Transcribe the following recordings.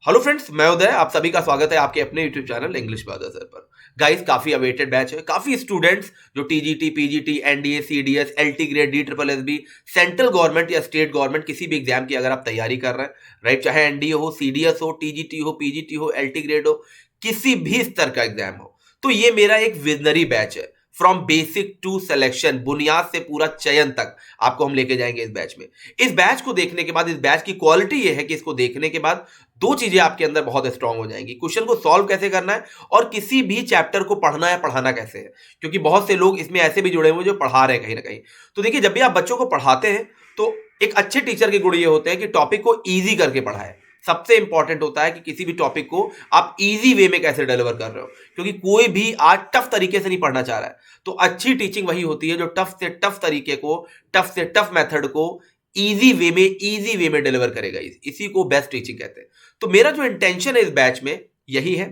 Hello friends, मैं उदय। आप सभी का स्वागत है आपके अपने YouTube channel English by Uday sir पर। गाइस, काफी अवेटेड बैच है। काफी स्टूडेंट्स जो TGT, PGT, NDA, CDS, LT grade, D triple SB, central government या स्टेट गवर्नमेंट किसी भी एग्जाम की अगर आप तैयारी कर रहे हैं, राइट, चाहे एनडीए हो, सीडीएस हो, टीजीटी हो, पीजीटी हो, एलटी ग्रेड हो, किसी भी स्तर का एग्जाम हो, तो ये मेरा एक विजनरी बैच है। फ्रॉम बेसिक टू सिलेक्शन, बुनियाद से पूरा चयन तक आपको हम लेके जाएंगे इस बैच में। इस बैच को देखने के बाद, इस बैच की क्वालिटी ये है कि इसको देखने के बाद दो चीजें आपके अंदर बहुत स्ट्रांग हो जाएंगी। क्वेश्चन को सॉल्व कैसे करना है और किसी भी चैप्टर को पढ़ना या पढ़ाना कैसे है, क्योंकि बहुत से लोग इसमें ऐसे भी जुड़े हुए जो पढ़ा रहे हैं कहीं ना कहीं। तो देखिए, जब भी आप बच्चों को पढ़ाते हैं तो एक अच्छे टीचर के गुण ये होते हैं कि टॉपिक को ईजी करके पढ़ाए। सबसे इंपॉर्टेंट होता है कि किसी भी टॉपिक को आप इजी वे में कैसे डिलीवर कर रहे हो, क्योंकि कोई भी आज टफ तरीके से नहीं पढ़ना चाह रहा है। तो अच्छी टीचिंग वही होती है जो टफ से टफ तरीके को, टफ से टफ मेथड को इजी वे में डिलीवर करेगा। इसी को बेस्ट टीचिंग कहते हैं। तो मेरा जो इंटेंशन है इस बैच में यही है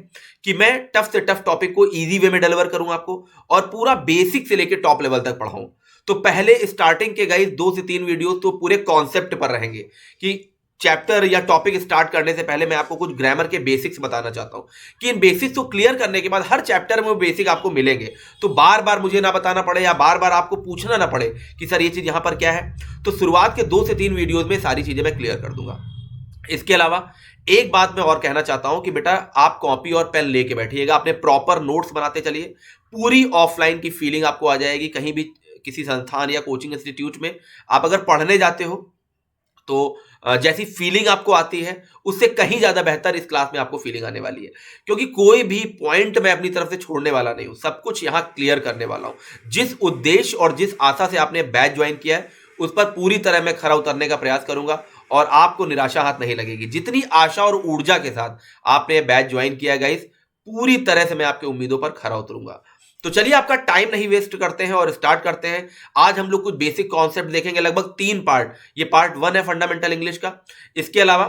कि मैं टफ से टफ टॉपिक को इजी वे में डिलीवर करूं आपको, और पूरा बेसिक से लेकर टॉप लेवल तक पढ़ाऊं। तो पहले स्टार्टिंग के गाइस 2 से 3 वीडियो तो पूरे कॉन्सेप्ट पर रहेंगे कि चैप्टर या टॉपिक स्टार्ट करने से पहले मैं आपको कुछ ग्रामर के बेसिक्स बताना चाहता हूं कि इन बेसिक्स को क्लियर करने के बाद हर चैप्टर में वो बेसिक आपको मिलेंगे, तो बार बार मुझे ना बताना पड़े या बार बार आपको पूछना ना पड़े कि सर ये चीज यहां पर क्या है। तो शुरुआत के 2 से 3 वीडियोज में सारी चीजें मैं क्लियर कर दूंगा। इसके अलावा एक बात मैं और कहना चाहता हूं कि बेटा, आप कॉपी और पेन लेके बैठिएगा, अपने प्रॉपर नोट्स बनाते चलिए। पूरी ऑफलाइन की फीलिंग आपको आ जाएगी। कहीं भी किसी संस्थान या कोचिंग इंस्टीट्यूट में आप अगर पढ़ने जाते हो तो जैसी फीलिंग आपको आती है उससे कहीं ज्यादा बेहतर इस क्लास में आपको फीलिंग आने वाली है, क्योंकि कोई भी पॉइंट मैं अपनी तरफ से छोड़ने वाला नहीं हूं। सब कुछ यहां क्लियर करने वाला हूं। जिस उद्देश्य और जिस आशा से आपने बैच ज्वाइन किया है उस पर पूरी तरह मैं खरा उतरने का प्रयास करूंगा, और आपको निराशा हाथ नहीं लगेगी। जितनी आशा और ऊर्जा के साथ आपने बैच ज्वाइन किया गाइस, पूरी तरह से मैं आपकी उम्मीदों पर खरा उतरूंगा। तो चलिए, आपका टाइम नहीं वेस्ट करते हैं और स्टार्ट करते हैं। आज हम लोग कुछ बेसिक कॉन्सेप्ट देखेंगे, लगभग 3 पार्ट। ये पार्ट 1 है फंडामेंटल इंग्लिश का। इसके अलावा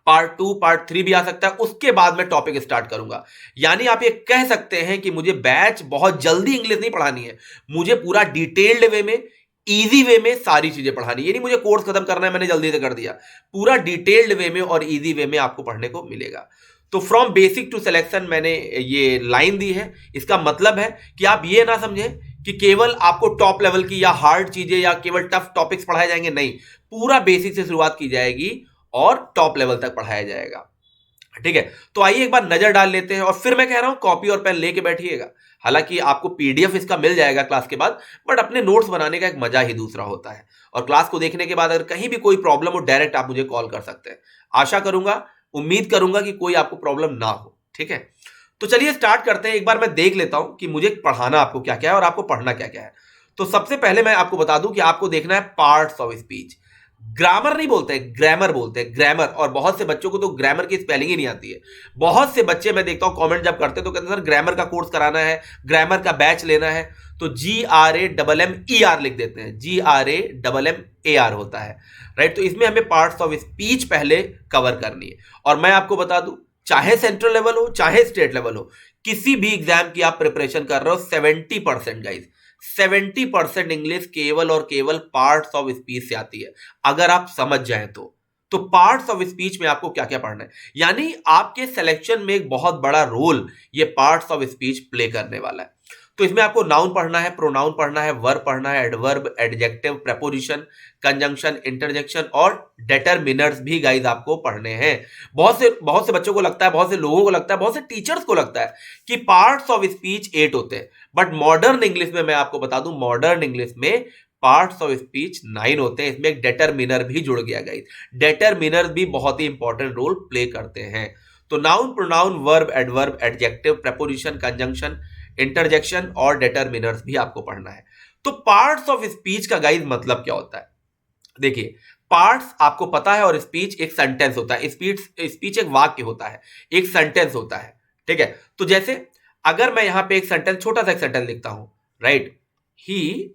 पार्ट 2, पार्ट 3 भी आ सकता है। उसके बाद मैं टॉपिक स्टार्ट करूंगा। यानी आप ये कह सकते हैं कि मुझे बैच बहुत जल्दी इंग्लिश नहीं पढ़ानी है, मुझे पूरा डिटेल्ड वे में, इजी वे में सारी चीजें पढ़ानी है। ये नहीं मुझे कोर्स खत्म करना है, मैंने जल्दी से कर दिया। पूरा डिटेल्ड वे में और इजी वे में आपको पढ़ने को मिलेगा। तो फ्रॉम बेसिक टू सिलेक्शन मैंने ये लाइन दी है। इसका मतलब है कि आप ये ना समझें कि केवल आपको टॉप लेवल की या हार्ड चीजें या केवल टफ टॉपिक्स पढ़ाए जाएंगे। नहीं, पूरा बेसिक से शुरुआत की जाएगी और टॉप लेवल तक पढ़ाया जाएगा। ठीक है, तो आइए एक बार नजर डाल लेते हैं। और फिर मैं कह रहा हूं, कॉपी और पेन लेके बैठिएगा। हालांकि आपको पीडीएफ इसका मिल जाएगा क्लास के बाद, बट अपने नोट्स बनाने का एक मजा ही दूसरा होता है। और क्लास को देखने के बाद अगर कहीं भी कोई प्रॉब्लम हो, डायरेक्ट आप मुझे कॉल कर सकते हैं। आशा करूंगा, उम्मीद करूंगा कि कोई आपको प्रॉब्लम ना हो। ठीक है, तो चलिए स्टार्ट करते हैं। एक बार मैं देख लेता हूं कि मुझे पढ़ाना आपको क्या क्या है और आपको पढ़ना क्या क्या है। तो सबसे पहले मैं आपको बता दूं कि आपको देखना है पार्ट्स ऑफ स्पीच। ग्रामर नहीं बोलते, ग्रामर बोलते हैं, ग्रामर। और बहुत से बच्चों को तो ग्रामर की स्पेलिंग ही नहीं आती है। बहुत से बच्चे मैं देखता हूं कमेंट जब करते हैं तो कहते हैं सर ग्रामर का कोर्स कराना है, ग्रामर का बैच लेना है, तो GRAMMER लिख देते हैं। GRAMMAR होता है, राइट। तो इसमें हमें पार्ट्स ऑफ स्पीच पहले कवर करनी है। और मैं आपको बता दूं, चाहे सेंट्रल लेवल हो चाहे स्टेट लेवल हो, किसी भी एग्जाम की आप प्रिपरेशन कर रहे हो, 70% गाइज, 70% इंग्लिश केवल और केवल पार्ट्स ऑफ स्पीच से आती है। अगर आप समझ जाएं तो पार्ट्स ऑफ स्पीच में आपको क्या क्या पढ़ना है, यानी आपके सिलेक्शन में एक बहुत बड़ा रोल ये पार्ट्स ऑफ स्पीच प्ले करने वाला है। तो इसमें आपको नाउन पढ़ना है, प्रोनाउन पढ़ना है, वर्ब पढ़ना है, adverb, adjective, preposition, conjunction, interjection और डिटरमिनर्स भी गाइज आपको पढ़ने हैं। बहुत से बच्चों को लगता है, बहुत से लोगों को लगता है, बहुत से टीचर्स को लगता है कि पार्ट्स ऑफ स्पीच 8 होते हैं, बट मॉडर्न इंग्लिश में मैं आपको बता दूं, मॉडर्न इंग्लिश में पार्ट्स ऑफ स्पीच 9 होते हैं। इसमें एक डिटरमिनर भी जुड़ गया गाइस। डिटरमिनर भी बहुत ही इंपॉर्टेंट रोल प्ले करते हैं। तो noun, pronoun, verb, adverb, adjective, preposition, conjunction, interjection और डिटरमिनर्स भी आपको पढ़ना है। तो पार्ट्स ऑफ स्पीच का गाइस मतलब क्या होता है? देखिए, पार्ट्स आपको पता है, और स्पीच एक सेंटेंस होता है। स्पीच एक वाक्य होता है, एक सेंटेंस होता है। ठीक है, तो जैसे अगर मैं यहां पे एक सेंटेंस, छोटा सा एक सेंटेंस लिखता हूं, right, he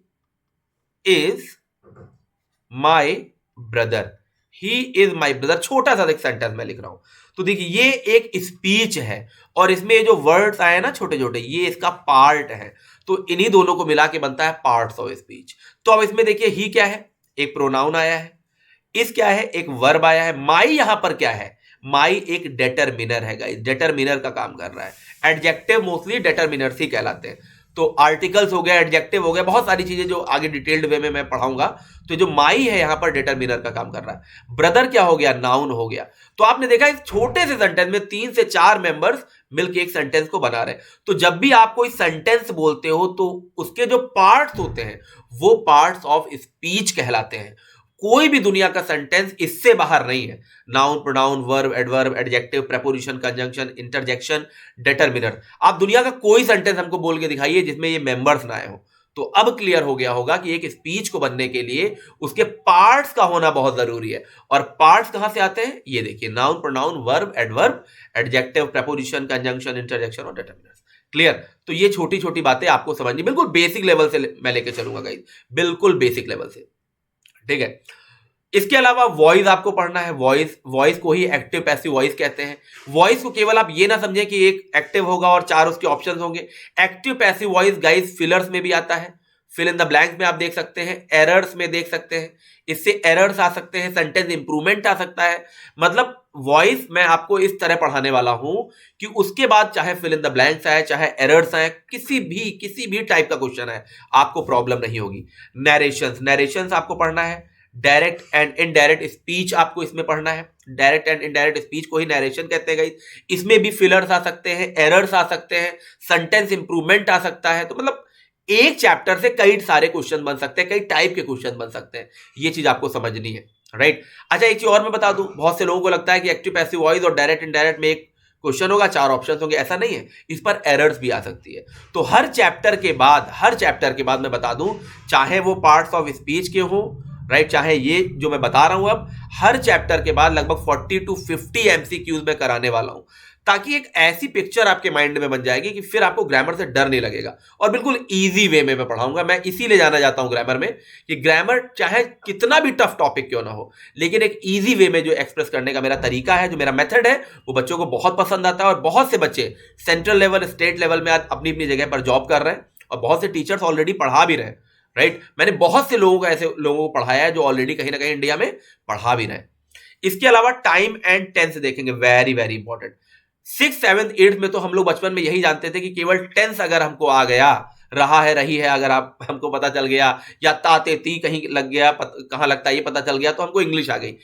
is my brother, he is my brother, छोटा सा एक सेंटेंस मैं लिख रहा हूं। तो देखिए, ये एक स्पीच है, और इसमें जो वर्ड्स आए ना छोटे छोटे, ये इसका पार्ट है। तो इन्हीं दोनों को मिला के बनता है पार्ट्स ऑफ स्पीच। तो अब इसमें देखिए, ही क्या है? एक प्रोनाउन आया है। इस क्या है? एक वर्ब आया है। माई यहां पर क्या है? माई एक डेटरमिनर है गाइस, डेटरमिनर का काम कर रहा है। एडजेक्टिव मोस्टली डेटरमिनर्स ही कहलाते हैं। तो आर्टिकल्स हो गया, एडजेक्टिव हो गया, बहुत सारी चीजें जो आगे डिटेल्ड वे में मैं पढ़ाऊंगा। तो जो माई है यहां पर डेटरमिनर का काम कर रहा है। ब्रदर क्या हो गया, नाउन हो गया। तो आपने देखा इस छोटे से सेंटेंस में 3 से 4 मेंबर्स मिलकर एक सेंटेंस को बना रहे हैं। तो जब भी आप कोई सेंटेंस बोलते हो तो उसके जो पार्ट्स होते हैं वो पार्ट्स ऑफ स्पीच कहलाते हैं। कोई भी दुनिया का सेंटेंस इससे बाहर नहीं है। Noun, pronoun, verb, adverb, adjective, preposition, conjunction, interjection, determiner. आप दुनिया का कोई सेंटेंस हमको बोल के दिखाइए जिसमें ये मेंबर्स ना आए हो। तो अब क्लियर हो गया होगा कि एक स्पीच को बनने के लिए उसके पार्ट्स का होना बहुत जरूरी है। और पार्ट्स कहां से आते हैं, ये देखिए, noun, pronoun, verb, adverb, adjective, preposition, conjunction, interjection और डेटरमिनर। क्लियर। तो ये छोटी छोटी बातें आपको समझनी, बिल्कुल बेसिक लेवल से मैं लेके चलूंगा गाइस, बिल्कुल बेसिक लेवल से, ठीक है। इसके अलावा वॉइस आपको पढ़ना है। वॉइस को ही एक्टिव पैसिव वॉइस कहते हैं। वॉइस को केवल आप ये ना समझें कि एक एक्टिव होगा और 4 उसके ऑप्शंस होंगे। Active passive voice guys fillers में भी आता है, फिल इन द ब्लैंक्स में आप देख सकते हैं, एरर्स में देख सकते हैं। इससे एरर्स आ सकते हैं, सेंटेंस इंप्रूवमेंट आ सकता है। मतलब वॉइस मैं आपको इस तरह पढ़ाने वाला हूं कि उसके बाद चाहे फिल इन द ब्लैंक्स आए, चाहे एरर्स आए, किसी भी टाइप का क्वेश्चन है, आपको प्रॉब्लम नहीं होगी। नरेशंस आपको पढ़ना है। डायरेक्ट एंड इनडायरेक्ट स्पीच आपको इसमें पढ़ना है। डायरेक्ट एंड इनडायरेक्ट स्पीच को ही नरेशन कहते हैं गाइस। इसमें भी फिलर्स आ सकते हैं, एरर्स आ सकते हैं, सेंटेंस इंप्रूवमेंट आ सकता है। तो मतलब एक चैप्टर से कई सारे क्वेश्चन बन सकते हैं, कई टाइप के क्वेश्चन बन सकते हैं। ये चीज आपको समझनी है, राइट। अच्छा, एक चीज और मैं बता दूं, बहुत से लोगों को लगता है कि एक्टिव पैसिव वॉइस और डायरेक्ट इनडायरेक्ट में एक क्वेश्चन होगा, 4 ऑप्शंस होंगे। ऐसा नहीं है, इस पर एरर्स भी आ सकती है। तो हर चैप्टर के बाद मैं बता दूं, चाहे वो पार्ट्स ऑफ स्पीच के हो, राइट, चाहे ये जो मैं बता रहा हूं, अब हर चैप्टर के बाद लगभग 40 to 50 एमसीक्यूज में कराने वाला हूं, ताकि एक ऐसी पिक्चर आपके माइंड में बन जाएगी कि फिर आपको ग्रामर से डर नहीं लगेगा। और बिल्कुल इजी वे में मैं पढ़ाऊंगा। मैं इसीलिए जाना चाहता हूं ग्रामर में कि ग्रामर चाहे कितना भी टफ टॉपिक क्यों ना हो, लेकिन एक इजी वे में जो एक्सप्रेस करने का मेरा तरीका है, जो मेरा मेथड है, वो बच्चों को बहुत पसंद आता है। और बहुत से बच्चे सेंट्रल लेवल, स्टेट लेवल में आज अपनी अपनी जगह पर जॉब कर रहे हैं और बहुत से टीचर्स ऑलरेडी पढ़ा भी रहे हैं, राइट। मैंने बहुत से लोगों को, ऐसे लोगों को पढ़ाया है जो ऑलरेडी कहीं ना कहीं इंडिया में पढ़ा भी रहे हैं। इसके अलावा टाइम एंड टेंस देखेंगे, very very important. 6th 7th 8th में तो हम लोग बचपन में यही जानते थे कि केवल टेंस अगर हमको आ गया, रहा है, रही है, अगर आप हमको पता चल गया, या ताते ती कहीं लग गया, कहां लगता है ये पता चल गया, तो हमको इंग्लिश आ गई।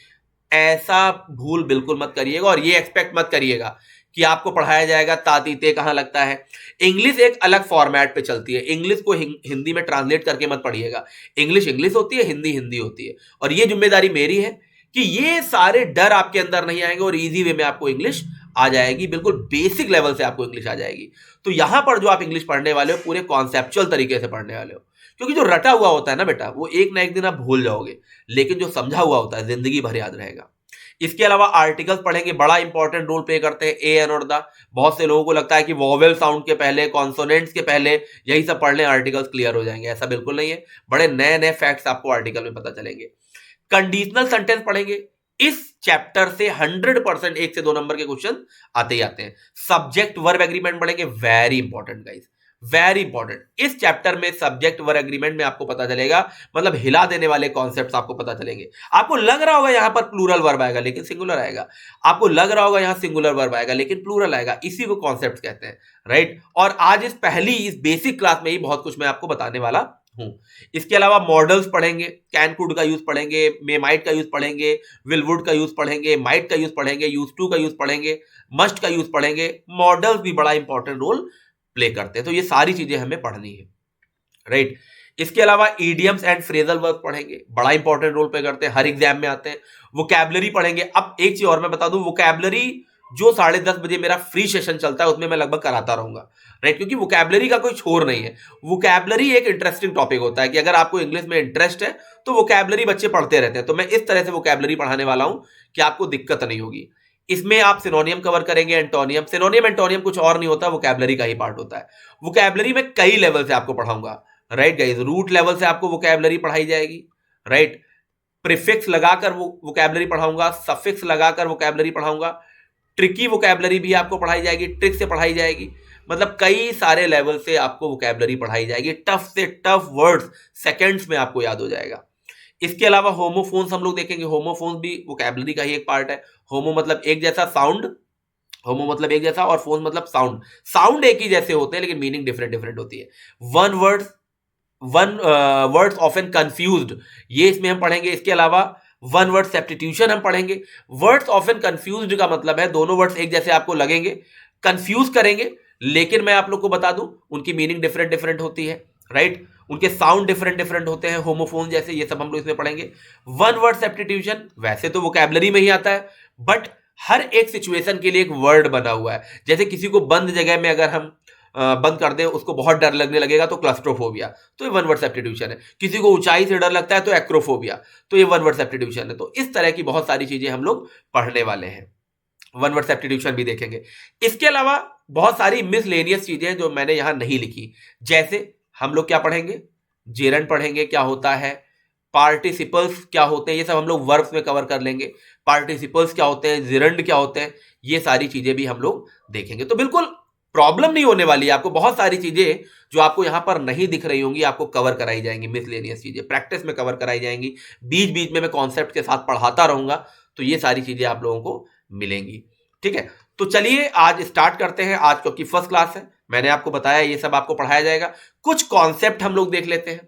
ऐसा भूल बिल्कुल मत करिएगा और ये एक्सपेक्ट मत करिएगा कि आपको पढ़ाया जाएगा तातीते कहां लगता है। इंग्लिश एक अलग फॉर्मेट पे चलती है। इंग्लिश को हिंदी में ट्रांसलेट करके मत पढ़िएगा। इंग्लिश इंग्लिश होती है, हिंदी हिंदी होती है। और ये जिम्मेदारी मेरी है कि ये सारे डर आपके अंदर नहीं आएंगे और इजी वे में आपको इंग्लिश आ जाएगी, बिल्कुल बेसिक लेवल से आपको इंग्लिश आ जाएगी। तो यहां पर जो आप इंग्लिश पढ़ने वाले हो, पूरे कॉन्सेप्चुअल तरीके से पढ़ने वाले हो, क्योंकि जो रटा हुआ होता है ना बेटा, वो एक ना एक दिन आप भूल जाओगे, लेकिन जो समझा हुआ होता है जिंदगी भर याद रहेगा। इसके अलावा आर्टिकल्स पढ़ेंगे, बड़ा इंपॉर्टेंट रोल प्ले करते हैं ए, एन और द। बहुत से लोगों को लगता है कि वॉवेल साउंड के पहले, कॉन्सोनेंट्स के पहले यही सब पढ़ लें, आर्टिकल्स क्लियर हो जाएंगे। ऐसा बिल्कुल नहीं है। बड़े नए नए फैक्ट्स आपको आर्टिकल में पता चलेंगे। कंडीशनल सेंटेंस पढ़ेंगे। इस चैप्टर से 100% 1 से 2 नंबर के क्वेश्चन आते ही आते हैं। सब्जेक्ट वर्ब एग्रीमेंट पढ़ेंगे, very important guys, very important. इस चैप्टर में सब्जेक्ट वर्ब एग्रीमेंट में आपको पता चलेगा, मतलब हिला देने वाले कॉन्सेप्ट्स आपको पता चलेंगे। आपको लग रहा होगा यहां पर प्लूरल वर्ब आएगा लेकिन सिंगुलर आएगा, आपको लग रहा होगा यहां सिंगुलर वर्ब आएगा लेकिन प्लूरल आएगा। इसी को कॉन्सेप्ट्स कहते हैं, राइट। और आज इस बेसिक क्लास में ही बहुत कुछ मैं आपको बताने वाला हूं। इसके अलावा मॉडल्स पढ़ेंगे, कैन कुड का यूज पढ़ेंगे, मे माइट का यूज पढ़ेंगे, विल वुड का यूज पढ़ेंगे, माइट का यूज पढ़ेंगे, यूज टू का यूज पढ़ेंगे, मस्ट का यूज पढ़ेंगे। मॉडल्स भी बड़ा इंपॉर्टेंट रोल प्ले करते हैं। तो ये सारी चीजें हमें पढ़नी है, राइट। इसके अलावा इडियम्स एंड फ्रेजल वर्ब पढ़ेंगे, बड़ा इंपॉर्टेंट रोल प्ले करते हैं, हर एग्जाम में आते हैं। वोकैबुलरी पढ़ेंगे। अब एक चीज और मैं बता दूं, वोकैबुलरी जो 10:30 बजे मेरा फ्री सेशन चलता है उसमें मैं लगभग कराता रहूंगा, राइट, क्योंकि वोकैबुलरी का कोई छोर नहीं है। वोकैबुलरी एक इंटरेस्टिंग टॉपिक होता है कि अगर आपको इंग्लिश में इंटरेस्ट है तो वोकैबुलरी बच्चे पढ़ते रहते हैं। तो मैं इस तरह से वोकैबुलरी पढ़ाने वाला हूं कि आपको दिक्कत नहीं होगी। इसमें आप सिनोनियम कवर करेंगे, एंटोनियम। सिनोनियम एंटोनियम कुछ और नहीं होता, वोकैबुलरी का ही पार्ट होता है। वोकैबुलरी में कई लेवल से आपको पढ़ाऊंगा, राइट गाइस। रूट लेवल से आपको वोकैबुलरी पढ़ाई जाएगी, राइट। प्रीफिक्स लगाकर वोकैबुलरी पढ़ाऊंगा, सफिक्स लगाकर वोकैबुलरी पढ़ाऊंगा, ट्रिकी वोकैबुलरी भी आपको पढ़ाई जाएगी, ट्रिक से पढ़ाई जाएगी। मतलब कई सारे लेवल से आपको वोकैबुलरी पढ़ाई जाएगी। टफ से टफ वर्ड्स सेकंड्स में आपको याद हो जाएगा। इसके अलावा होमोफोन्स हम लोग देखेंगे। होमोफोन्स भी वोकैबुलरी का ही एक पार्ट है। होमो मतलब एक जैसा, साउंड, होमो मतलब एक जैसा, और फोन मतलब साउंड। साउंड एक ही जैसे होते हैं लेकिन मीनिंग डिफरेंट डिफरेंट होती है। One word, one words often confused, ये इसमें हम पढ़ेंगे। इसके अलावा वन वर्ड सब्स्टिट्यूशन हम पढ़ेंगे। वर्ड्स ऑफन कंफ्यूज्ड का मतलब है दोनों वर्ड्स एक जैसे आपको लगेंगे, कंफ्यूज करेंगे, लेकिन मैं आप लोग को बता दूं उनकी मीनिंग डिफरेंट डिफरेंट होती है, राइट। उनके साउंड डिफरेंट डिफरेंट होते हैं, होमोफोन जैसे, ये सब हम लोग इसमें पढ़ेंगे। वन वर्ड सब्स्टिट्यूशन वैसे तो वोकैबुलरी में ही आता है, बट हर एक सिचुएशन के लिए एक वर्ड बना हुआ है। जैसे किसी को बंद जगह में अगर हम बंद कर दें, उसको बहुत डर लगने लगेगा तो क्लस्ट्रोफोबिया, तो ये वन वर्ड सब्स्टिट्यूशन है। किसी को ऊंचाई से डर लगता है तो एक्रोफोबिया, तो ये वन वर्ड सब्स्टिट्यूशन है। तो इस तरह की बहुत सारी चीजें हम लोग पढ़ने वाले हैं, वन वर्ड सब्स्टिट्यूशन भी देखेंगे। इसके अलावा बहुत सारी मिसलेनियस चीजें जो मैंने यहां नहीं लिखी, जैसे हम लोग क्या पढ़ेंगे, जेरंड पढ़ेंगे, क्या होता है, पार्टिसिपल्स क्या होते हैं, ये सब हम लोग वर्ब्स में कवर कर लेंगे। पार्टिसिपल्स क्या होते हैं, जेरंड क्या होते हैं, ये सारी चीजें भी हम लोग देखेंगे। तो बिल्कुल प्रॉब्लम नहीं होने वाली है आपको। बहुत सारी चीजें जो आपको यहां पर नहीं दिख रही होंगी आपको कवर कराई जाएंगी, मिसलेनियस चीजें प्रैक्टिस में कवर कराई जाएंगी। बीच बीच में मैं कॉन्सेप्ट के साथ पढ़ाता रहूंगा, तो ये सारी चीजें आप लोगों को मिलेंगी, ठीक है। तो चलिए आज स्टार्ट करते हैं। आज क्योंकि फर्स्ट क्लास है, मैंने आपको बताया ये सब आपको पढ़ाया जाएगा। कुछ कॉन्सेप्ट हम लोग देख लेते हैं।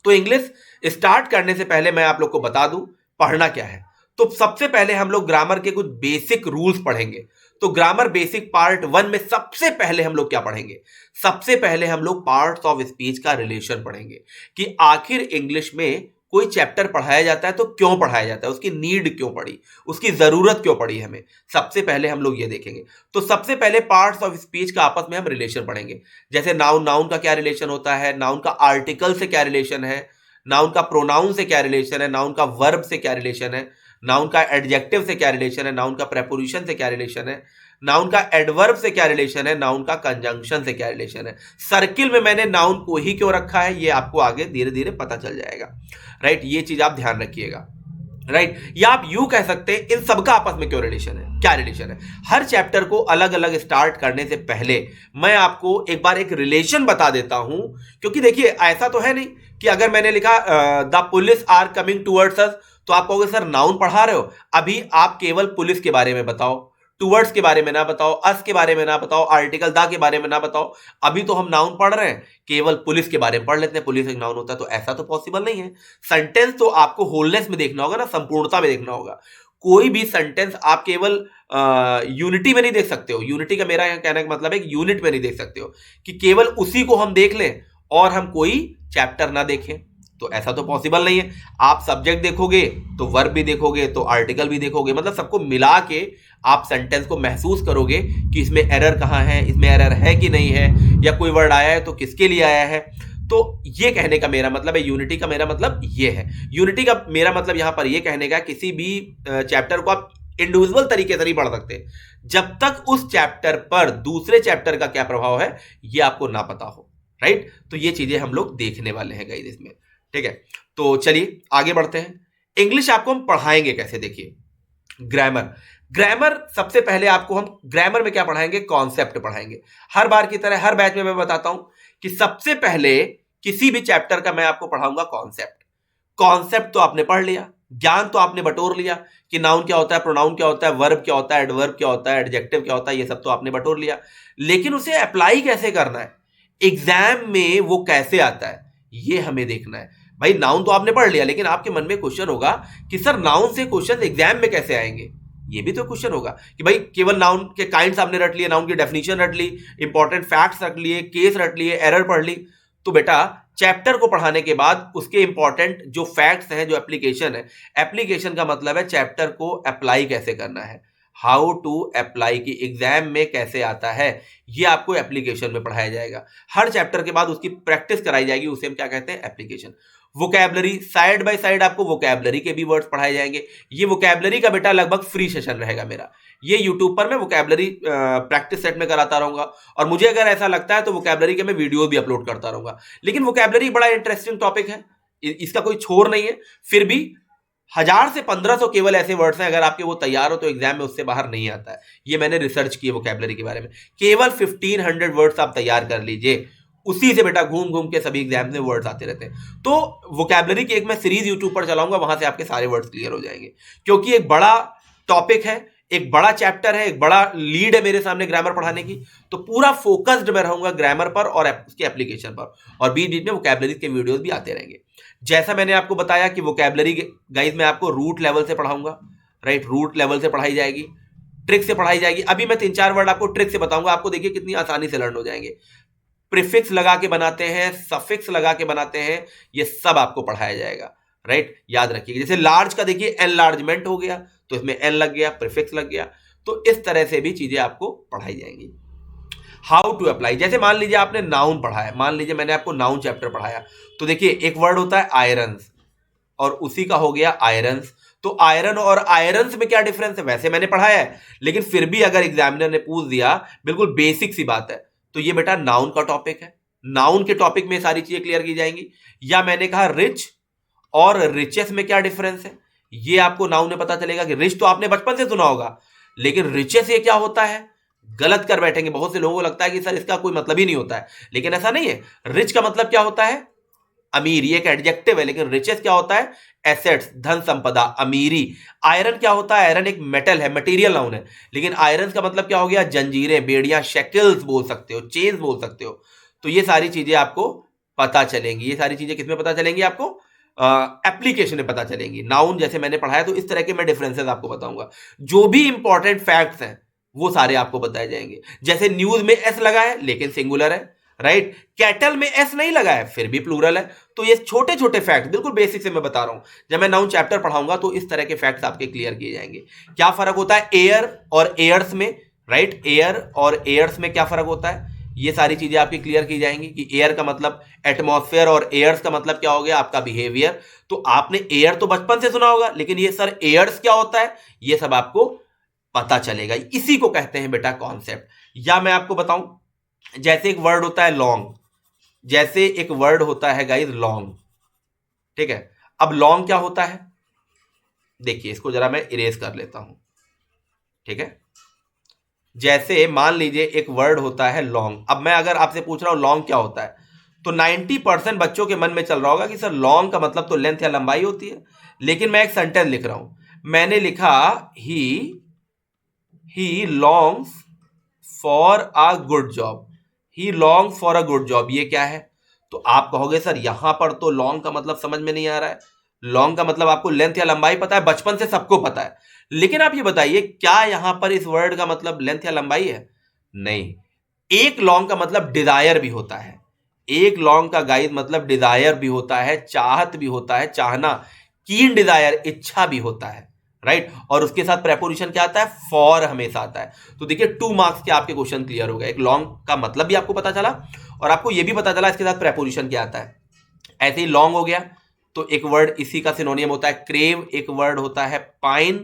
तो इंग्लिश स्टार्ट करने से पहले मैं आप लोग को बता दूं पढ़ना क्या है। तो सबसे पहले हम लोग ग्रामर के कुछ बेसिक रूल्स पढ़ेंगे। तो ग्रामर बेसिक पार्ट 1 में सबसे पहले हम लोग क्या पढ़ेंगे, सबसे पहले हम लोग पार्ट्स ऑफ स्पीच का रिलेशन पढ़ेंगे कि आखिर इंग्लिश में कोई चैप्टर पढ़ाया जाता है तो क्यों पढ़ाया जाता है, उसकी नीड क्यों पड़ी, उसकी जरूरत क्यों पड़ी हमें, सबसे पहले हम लोग ये देखेंगे। तो सबसे पहले पार्ट्स ऑफ स्पीच का आपस में हम रिलेशन पढ़ेंगे। जैसे नाउन, नाउन का क्या रिलेशन होता है, नाउन का आर्टिकल से क्या रिलेशन है, नाउन का प्रोनाउन से क्या रिलेशन है, नाउन का वर्ब से क्या रिलेशन है, नाउन का एडजेक्टिव से क्या रिलेशन है, नाउन का प्रेपोजिशन से क्या रिलेशन है, नाउन का एडवर्ब से क्या रिलेशन है, नाउन का कंजंक्शन से क्या रिलेशन है। सर्किल में मैंने नाउन को ही क्यों रखा है ये आपको आगे धीरे धीरे पता चल जाएगा, राइट। ये चीज आप ध्यान रखिएगा, राइट। या आप यूं कह सकते हैं इन सबका आपस में क्यों रिलेशन है, क्या रिलेशन है। हर चैप्टर को अलग अलग स्टार्ट करने से पहले मैं आपको एक बार एक रिलेशन बता देता हूं, क्योंकि देखिए ऐसा तो है नहीं कि अगर मैंने लिखा the police are coming towards us, तो आप कहोगे सर नाउन पढ़ा रहे हो, अभी आप केवल पुलिस के बारे में बताओ, टूवर्ड्स के बारे में ना बताओ, अस के बारे में ना बताओ, आर्टिकल द के बारे में ना बताओ। अभी तो हम नाउन पढ़ रहे हैं, केवल पुलिस के बारे में पढ़ लेते हैं, पुलिस एक नाउन होता है। तो ऐसा तो पॉसिबल नहीं है। सेंटेंस तो आपको होलनेस में देखना होगा ना, संपूर्णता में देखना होगा। कोई भी सेंटेंस आप केवल यूनिटी में नहीं देख सकते हो। यूनिटी का मेरा यहाँ कहने का मतलब है कि यूनिट में नहीं देख सकते हो कि केवल उसी को हम देख लें और हम कोई चैप्टर ना देखें, तो ऐसा तो पॉसिबल नहीं है। आप सब्जेक्ट देखोगे तो वर्ब भी देखोगे तो आर्टिकल भी देखोगे, मतलब सबको मिला के आप सेंटेंस को महसूस करोगे कि इसमें एरर कहाँ है, इसमें एरर है कि नहीं है, या कोई वर्ड आया है तो किसके लिए आया है। तो ये कहने का मेरा मतलब है, यूनिटी का मेरा मतलब ये है। यूनिटी का मेरा मतलब यहां पर ये कहने का, किसी भी चैप्टर को आप इंडिविजुअल तरीके से नहीं पढ़ सकते जब तक उस चैप्टर पर दूसरे चैप्टर का क्या प्रभाव है ये आपको ना पता हो, राइट। तो ये चीजें हम लोग देखने वाले हैं गाइस इसमें, ठीक है। तो चलिए आगे बढ़ते हैं। इंग्लिश आपको हम पढ़ाएंगे कैसे, देखिए ग्रामर। ग्रामर सबसे पहले आपको हम ग्रामर में क्या पढ़ाएंगे, कॉन्सेप्ट पढ़ाएंगे। हर बार की तरह हर बैच में मैं बताता हूं कि सबसे पहले किसी भी चैप्टर का मैं आपको पढ़ाऊंगा कॉन्सेप्ट। कॉन्सेप्ट तो आपने पढ़ लिया, ज्ञान तो आपने बटोर लिया कि नाउन क्या होता है, प्रोनाउन क्या होता है, वर्ब क्या होता है, एडवर्ब क्या होता है, एडजेक्टिव क्या होता है, ये सब तो आपने बटोर लिया। लेकिन उसे अप्लाई कैसे करना है, एग्जाम में वो कैसे आता है, ये हमें देखना है। भाई नाउन तो आपने पढ़ लिया, लेकिन आपके मन में क्वेश्चन होगा कि सर नाउन से क्वेश्चन एग्जाम में कैसे आएंगे, ये भी तो क्वेश्चन होगा कि भाई केवल नाउन के काइंड्स आपने रट लिए, नाउन की डेफिनेशन रट ली, इंपॉर्टेंट फैक्ट्स रट लिए, केस रट लिए, एरर पढ़ ली। तो बेटा चैप्टर को पढ़ाने के बाद उसके इंपॉर्टेंट जो फैक्ट्स हैं, जो एप्लीकेशन है, एप्लीकेशन का मतलब है चैप्टर को अप्लाई कैसे करना है, हाउ टू अप्लाई, की एग्जाम में कैसे आता है, ये आपको एप्लीकेशन में पढ़ाया जाएगा। हर चैप्टर के बाद उसकी प्रैक्टिस कराई जाएगी, उसे हम क्या कहते हैं, application. Vocabulary, side by side आपको वोकैबुलरी के भी वर्ड्स पढ़ाए जाएंगे। ये वोकैबुलरी का बेटा लगभग फ्री सेशन रहेगा मेरा। ये यूट्यूब पर मैं वोकैबुलरी प्रैक्टिस सेट में कराता रहूंगा, और मुझे अगर ऐसा लगता है तो वोकैबुलरी के मैं वीडियो भी अपलोड करता रहूंगा। लेकिन वोकैबुलरी बड़ा इंटरेस्टिंग टॉपिक है, इसका कोई छोर नहीं है। फिर भी 1000 से 1500 केवल ऐसे वर्ड्स हैं, अगर आपके वो तैयार हो तो एग्जाम में उससे बाहर नहीं आता है। ये मैंने रिसर्च की है वोकैबुलरी के बारे में। केवल 1500 वर्ड्स आप तैयार कर लीजिए, उसी से बेटा घूम घूम के सभी एग्जाम में वर्ड्स आते रहते हैं। तो वोकैबलरी की एक मैं सीरीज यूट्यूब पर चलाऊंगा, वहां से आपके सारे वर्ड्स क्लियर हो जाएंगे, क्योंकि एक बड़ा टॉपिक है, एक बड़ा चैप्टर है, एक बड़ा लीड है मेरे सामने ग्रामर पढ़ाने की। तो पूरा फोकस्ड मैं रहूंगा ग्रामर पर और उसके एप्लीकेशन पर, और बीच बीच में वोकैबलरी के वीडियोस भी आते रहेंगे। जैसा मैंने आपको बताया कि वोकैबलरी गाइस मैं आपको रूट लेवल से पढ़ाऊंगा, राइट, रूट लेवल से पढ़ाई जाएगी, ट्रिक से पढ़ाई जाएगी। अभी मैं 3-4 वर्ड आपको ट्रिक से बताऊंगा, आपको देखिए कितनी आसानी से लर्न हो जाएंगे। प्रीफिक्स लगा के बनाते हैं, सफिक्स लगा के बनाते हैं, ये सब आपको पढ़ाया जाएगा, राइट, याद रखिएगा। जैसे लार्ज का देखिए एनलार्जमेंट हो गया, तो इसमें एन लग गया, प्रीफिक्स लग गया, तो इस तरह से भी चीजें आपको पढ़ाई जाएंगी। हाउ टू अप्लाई, जैसे मान लीजिए आपने नाउन पढ़ा है, मान लीजिए मैंने आपको नाउन चैप्टर पढ़ाया, तो देखिए एक वर्ड होता है आयरन्स, और उसी का हो गया आयरन्स। तो आयरन और आयरन्स में क्या डिफरेंस है, वैसे मैंने पढ़ाया है, लेकिन फिर भी अगर एग्जामिनर ने पूछ दिया, बिल्कुल बेसिक सी बात है, तो ये बेटा नाउन का टॉपिक है, नाउन के टॉपिक में सारी चीजें क्लियर की जाएंगी। या मैंने कहा रिच और रिचेस में क्या डिफरेंस है, ये आपको नाउन में पता चलेगा कि रिच तो आपने बचपन से सुना होगा, लेकिन रिचेस ये क्या होता है, गलत कर बैठेंगे। बहुत से लोगों को लगता है कि सर इसका कोई मतलब ही नहीं होता है, लेकिन ऐसा नहीं है। रिच का मतलब क्या होता है, अमीर, ये एक एडजेक्टिव है, लेकिन रिचेस क्या होता है, एसेट्स, धन संपदा, अमीरी। आयरन क्या होता है, आयरन एक मेटल है, मटेरियल नाउन है, लेकिन आयरन का मतलब क्या हो गया, जंजीरें, बेड़ियां, शेकल्स बोल सकते हो, चेन्स बोल सकते हो। तो ये सारी चीजें आपको पता चलेंगी, ये सारी चीजें किसमें पता चलेंगी, आपको एप्लीकेशन में पता चलेंगी। नाउन जैसे मैंने पढ़ाया, तो इस तरह के मैं डिफरेंसेस आपको बताऊंगा। जो भी इंपॉर्टेंट फैक्ट्स हैं वो सारे आपको बताए जाएंगे। जैसे न्यूज में एस लगा है लेकिन सिंगुलर है, राइट, कैटल में एस नहीं लगा है फिर भी प्लूरल है। तो ये छोटे छोटे फैक्ट बिल्कुल बेसिक से मैं बता रहा हूं। जब मैं नाउन चैप्टर पढ़ाऊंगा तो इस तरह के फैक्ट्स आपके क्लियर किए जाएंगे। क्या फर्क होता है एयर और एयर्स में, राइट, एयर और एयर्स में क्या फर्क होता है, ये सारी चीजें आपकी क्लियर की जाएंगी कि एयर का मतलब एटमॉस्फेयर और एयर्स का मतलब क्या हो गया, आपका बिहेवियर। तो आपने एयर तो बचपन से सुना होगा, लेकिन ये सर एयर्स क्या होता है, ये सब आपको पता चलेगा। इसी को कहते हैं बेटा कॉन्सेप्ट। या मैं आपको बताऊं, जैसे एक वर्ड होता है लॉन्ग, जैसे एक वर्ड होता है गाइस लॉन्ग, ठीक है। अब लॉन्ग क्या होता है, देखिए इसको जरा मैं इरेज कर लेता हूं, ठीक है। जैसे मान लीजिए एक वर्ड होता है लॉन्ग। अब मैं अगर आपसे पूछ रहा हूं लॉन्ग क्या होता है, तो 90% बच्चों के मन में चल रहा होगा कि सर लॉन्ग का मतलब तो लेंथ या लंबाई होती है। लेकिन मैं एक सेंटेंस लिख रहा हूं, मैंने लिखा he longs for a good job, he long for a good job, ये क्या है। तो आप कहोगे सर यहां पर तो लॉन्ग का मतलब समझ में नहीं आ रहा है। लॉन्ग का मतलब आपको लेंथ या लंबाई पता है, बचपन से सबको पता है, लेकिन आप ये बताइए क्या यहां पर इस वर्ड का मतलब लेंथ या लंबाई है, नहीं। एक लॉन्ग का मतलब डिजायर भी होता है, एक लॉन्ग का गाइस मतलब डिजायर भी होता है, चाहत भी होता है, चाहना, कीन डिजायर, इच्छा भी होता है, राइट। और उसके साथ प्रेपोजिशन क्या आता है, फॉर हमेशा आता है। तो देखिए 2 मार्क्स के आपके क्वेश्चन क्लियर हो गए। एक लॉन्ग का मतलब भी आपको पता चला और आपको यह भी पता चला इसके साथ प्रेपोजिशन क्या आता है। ऐसे ही लॉन्ग हो गया तो एक वर्ड इसी का सिनोनियम होता है क्रेव, एक वर्ड होता है पाइन,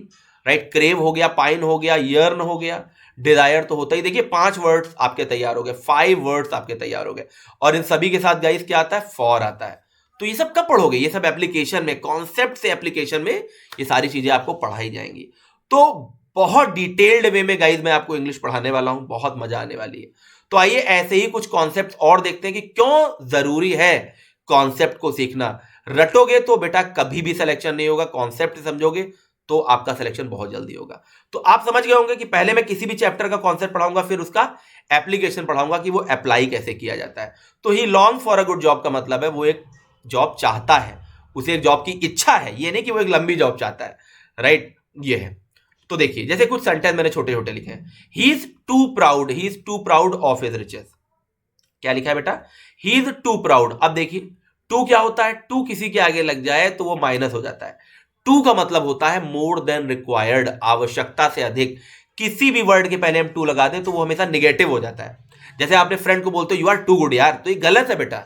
राइट, क्रेव हो गया, पाइन हो गया, यर्न हो गया, डिजायर तो होता ही। देखिए 5 वर्ड्स आपके तैयार हो गए, 5 वर्ड्स आपके तैयार हो गए, और इन सभी के साथ गाइस क्या आता है, फॉर आता है। तो ये सब कब पढ़ोगे, ये सब एप्लीकेशन में, कॉन्सेप्ट से एप्लीकेशन में ये सारी चीजें आपको पढ़ाई जाएंगी। तो बहुत डिटेल्ड वे में गाइस मैं आपको इंग्लिश पढ़ाने वाला हूं, बहुत मजा आने वाली है। तो आइए ऐसे ही कुछ कॉन्सेप्ट और देखते हैं कि क्यों जरूरी है कॉन्सेप्ट को सीखना। रटोगे तो बेटा कभी भी सिलेक्शन नहीं होगा, कॉन्सेप्ट समझोगे तो आपका सिलेक्शन बहुत जल्दी होगा। तो आप समझ गए होंगे कि पहले मैं किसी भी चैप्टर का कॉन्सेप्ट पढ़ाऊंगा, फिर उसका एप्लीकेशन पढ़ाऊंगा कि वो अप्लाई कैसे किया जाता है। तो he long for a good job का मतलब है वो एक जॉब चाहता है, उसे एक जॉब की इच्छा है, ये नहीं कि वो एक लंबी जॉब चाहता है, राइट, ये है। तो देखिए जैसे कुछ सेंटेंस मैंने छोटे छोटे लिखे हैं, he is too proud of his riches. क्या लिखा है बेटा, ही इज टू प्राउड। अब देखिए टू क्या होता है, टू किसी के आगे लग जाए तो वो माइनस हो जाता है। टू का मतलब होता है मोर देन रिक्वायर्ड, आवश्यकता से अधिक। किसी भी वर्ड के पहले हम टू लगा दें तो वो हमेशा निगेटिव हो जाता है। जैसे आपने फ्रेंड को बोलते हो यू आर टू गुड यार, तो ये गलत है बेटा।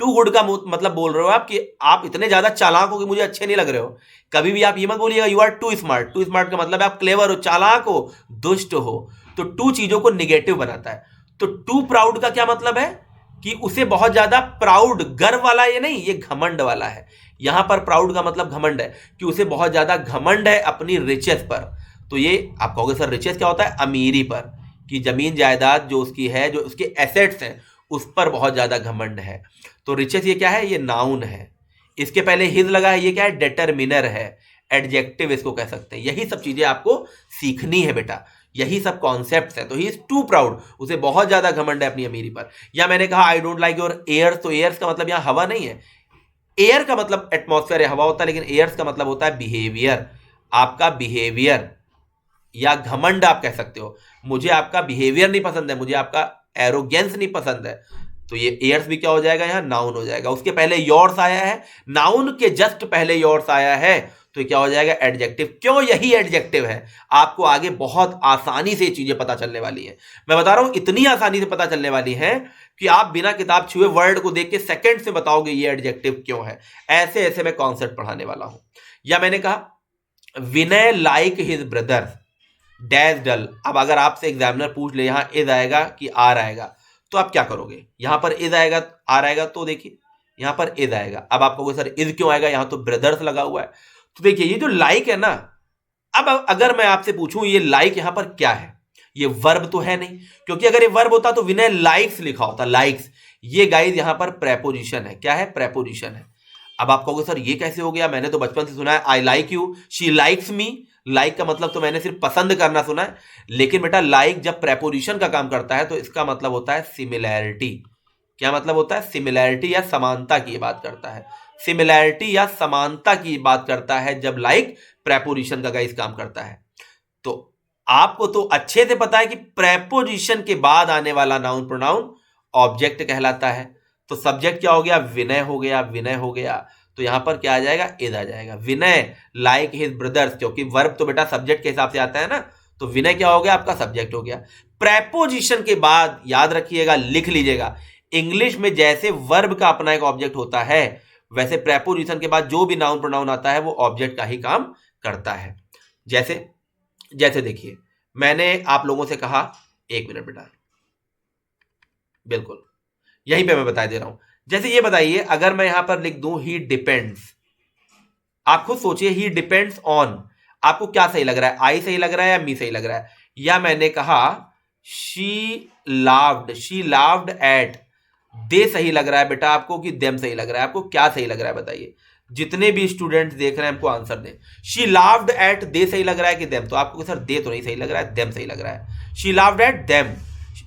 टू गुड का मतलब बोल रहे हो आप कि आप इतने ज्यादा चालाक हो कि मुझे अच्छे नहीं लग रहे हो। कभी भी आप ये मत बोलिएगा you are too smart. Too smart का मतलब है आप क्लेवर हो, चालाक हो, दुष्ट हो। तो टू चीजों को निगेटिव बनाता है। तो टू प्राउड का क्या मतलब है कि उसे बहुत ज्यादा प्राउड, गर्व वाला, ये नहीं, ये घमंड वाला है। यहां पर प्राउड का मतलब घमंड है कि उसे बहुत ज्यादा घमंड है अपनी रिचेस पर। तो ये आप कहोगे सर रिचेस क्या होता है, अमीरी पर, कि जमीन जायदाद जो उसकी है, जो उसके एसेट्स हैं उस पर बहुत ज्यादा घमंड है। तो रिचेस ये क्या है, ये नाउन है, इसके पहले हिज लगा है, ये क्या है, डिटरमिनर है, एडजेक्टिव इसको कह सकते हैं। यही सब चीजें आपको सीखनी है बेटा, यही सब कॉन्सेप्ट्स हैं। तो ही इज टू प्राउड, उसे बहुत ज्यादा घमंड है अपनी अमीरी पर। या मैंने कहा I don't like your airs, तो एयर्स का मतलब यहां हवा नहीं है, एयर का मतलब एटमॉस्फेयर है, हवा होता है, लेकिन एयर्स का मतलब होता है बिहेवियर, आपका बिहेवियर, या घमंड आप कह सकते हो। मुझे आपका बिहेवियर नहीं पसंद है, मुझे आपका एरोगेंस नहीं पसंद है। तो ये एयर्स भी क्या हो जाएगा, यहां नाउन हो जाएगा। उसके पहले योर्स आया है, नाउन के जस्ट पहले योर्स आया है, तो क्या हो जाएगा, एडजेक्टिव। क्यों यही एडजेक्टिव है, आपको आगे बहुत आसानी से चीजें पता चलने वाली है। मैं बता रहा हूं इतनी आसानी से पता चलने वाली है कि आप बिना किताब छुए वर्ड को देख के सेकंड से बताओगे ये एडजेक्टिव क्यों है। ऐसे ऐसे मैं कॉन्सेप्ट पढ़ाने वाला हूं। या मैंने कहा विनय लाइक हिज ब्रदर डैश डल। अब अगर आपसे एग्जामिनर पूछ ले यहां इज आएगा कि आर आएगा, तो आप क्या करोगे, यहां पर इज आएगा आर आएगा, तो देखिए यहां पर इज आएगा। अब आप कहोगे सर इज क्यों आएगा, यहां तो ब्रदर्स लगा हुआ है। तो देखिए ये जो लाइक है ना, अब अगर मैं आपसे पूछूं ये लाइक यहां पर क्या है, ये वर्ब तो है नहीं, क्योंकि अगर ये वर्ब होता तो विनय लाइक्स लिखा होता, लाइक्स। ये गाइस यहां पर प्रेपोजिशन है, क्या है, प्रेपोजिशन है। अब आप कहोगे सर ये कैसे हो गया, मैंने तो बचपन से सुना है I like you, she likes me. Like का मतलब तो मैंने सिर्फ पसंद करना सुना है, लेकिन बेटा लाइक जब प्रेपोजिशन का काम करता है तो इसका मतलब होता है सिमिलैरिटी। क्या मतलब होता है, सिमिलैरिटी या समानता की बात करता है, सिमिलैरिटी या समानता की बात करता है जब लाइक प्रेपोजिशन का गाइस काम करता है। तो आपको तो अच्छे से पता है कि प्रेपोजिशन के बाद आने वाला नाउन प्रोनाउन ऑब्जेक्ट कहलाता है। तो सब्जेक्ट क्या हो गया, विनय हो गया, विनय हो गया। तो यहां पर क्या आ जाएगा, इज आ जाएगा। विनय लाइक हिज ब्रदर्स, क्योंकि वर्ब तो बेटा सब्जेक्ट के हिसाब से आता है ना, तो विनय क्या हो गया, आपका सब्जेक्ट हो गया। प्रेपोजिशन के बाद याद रखिएगा, लिख लीजिएगा, इंग्लिश में जैसे वर्ब का अपना एक ऑब्जेक्ट होता है, वैसे प्रेपोजिशन के बाद जो भी नाउन प्रोनाउन आता है वो ऑब्जेक्ट का ही काम करता है। जैसे जैसे देखिए मैंने आप लोगों से कहा, एक मिनट बेटा, बिल्कुल यहीं पे मैं बता दे रहा हूं। जैसे ये बताइए, अगर मैं यहां पर लिख दूं ही डिपेंड्स, आप खुद सोचिए, ही डिपेंड्स ऑन, आपको क्या सही लग रहा है, आई सही लग रहा है या मी सही लग रहा है। या मैंने कहा शी लाव्ड एट, दे सही लग रहा है बेटा आपको कि देम सही लग रहा है, आपको क्या सही लग रहा है बताइए। जितने भी स्टूडेंट्स देख रहे हैं हमको आंसर दें। शी लाव्ड एट, दे सही लग रहा है कि देम, तो आपको सर दे तो नहीं सही लग रहा है, देम सही लग रहा है। She लाव्ड at them,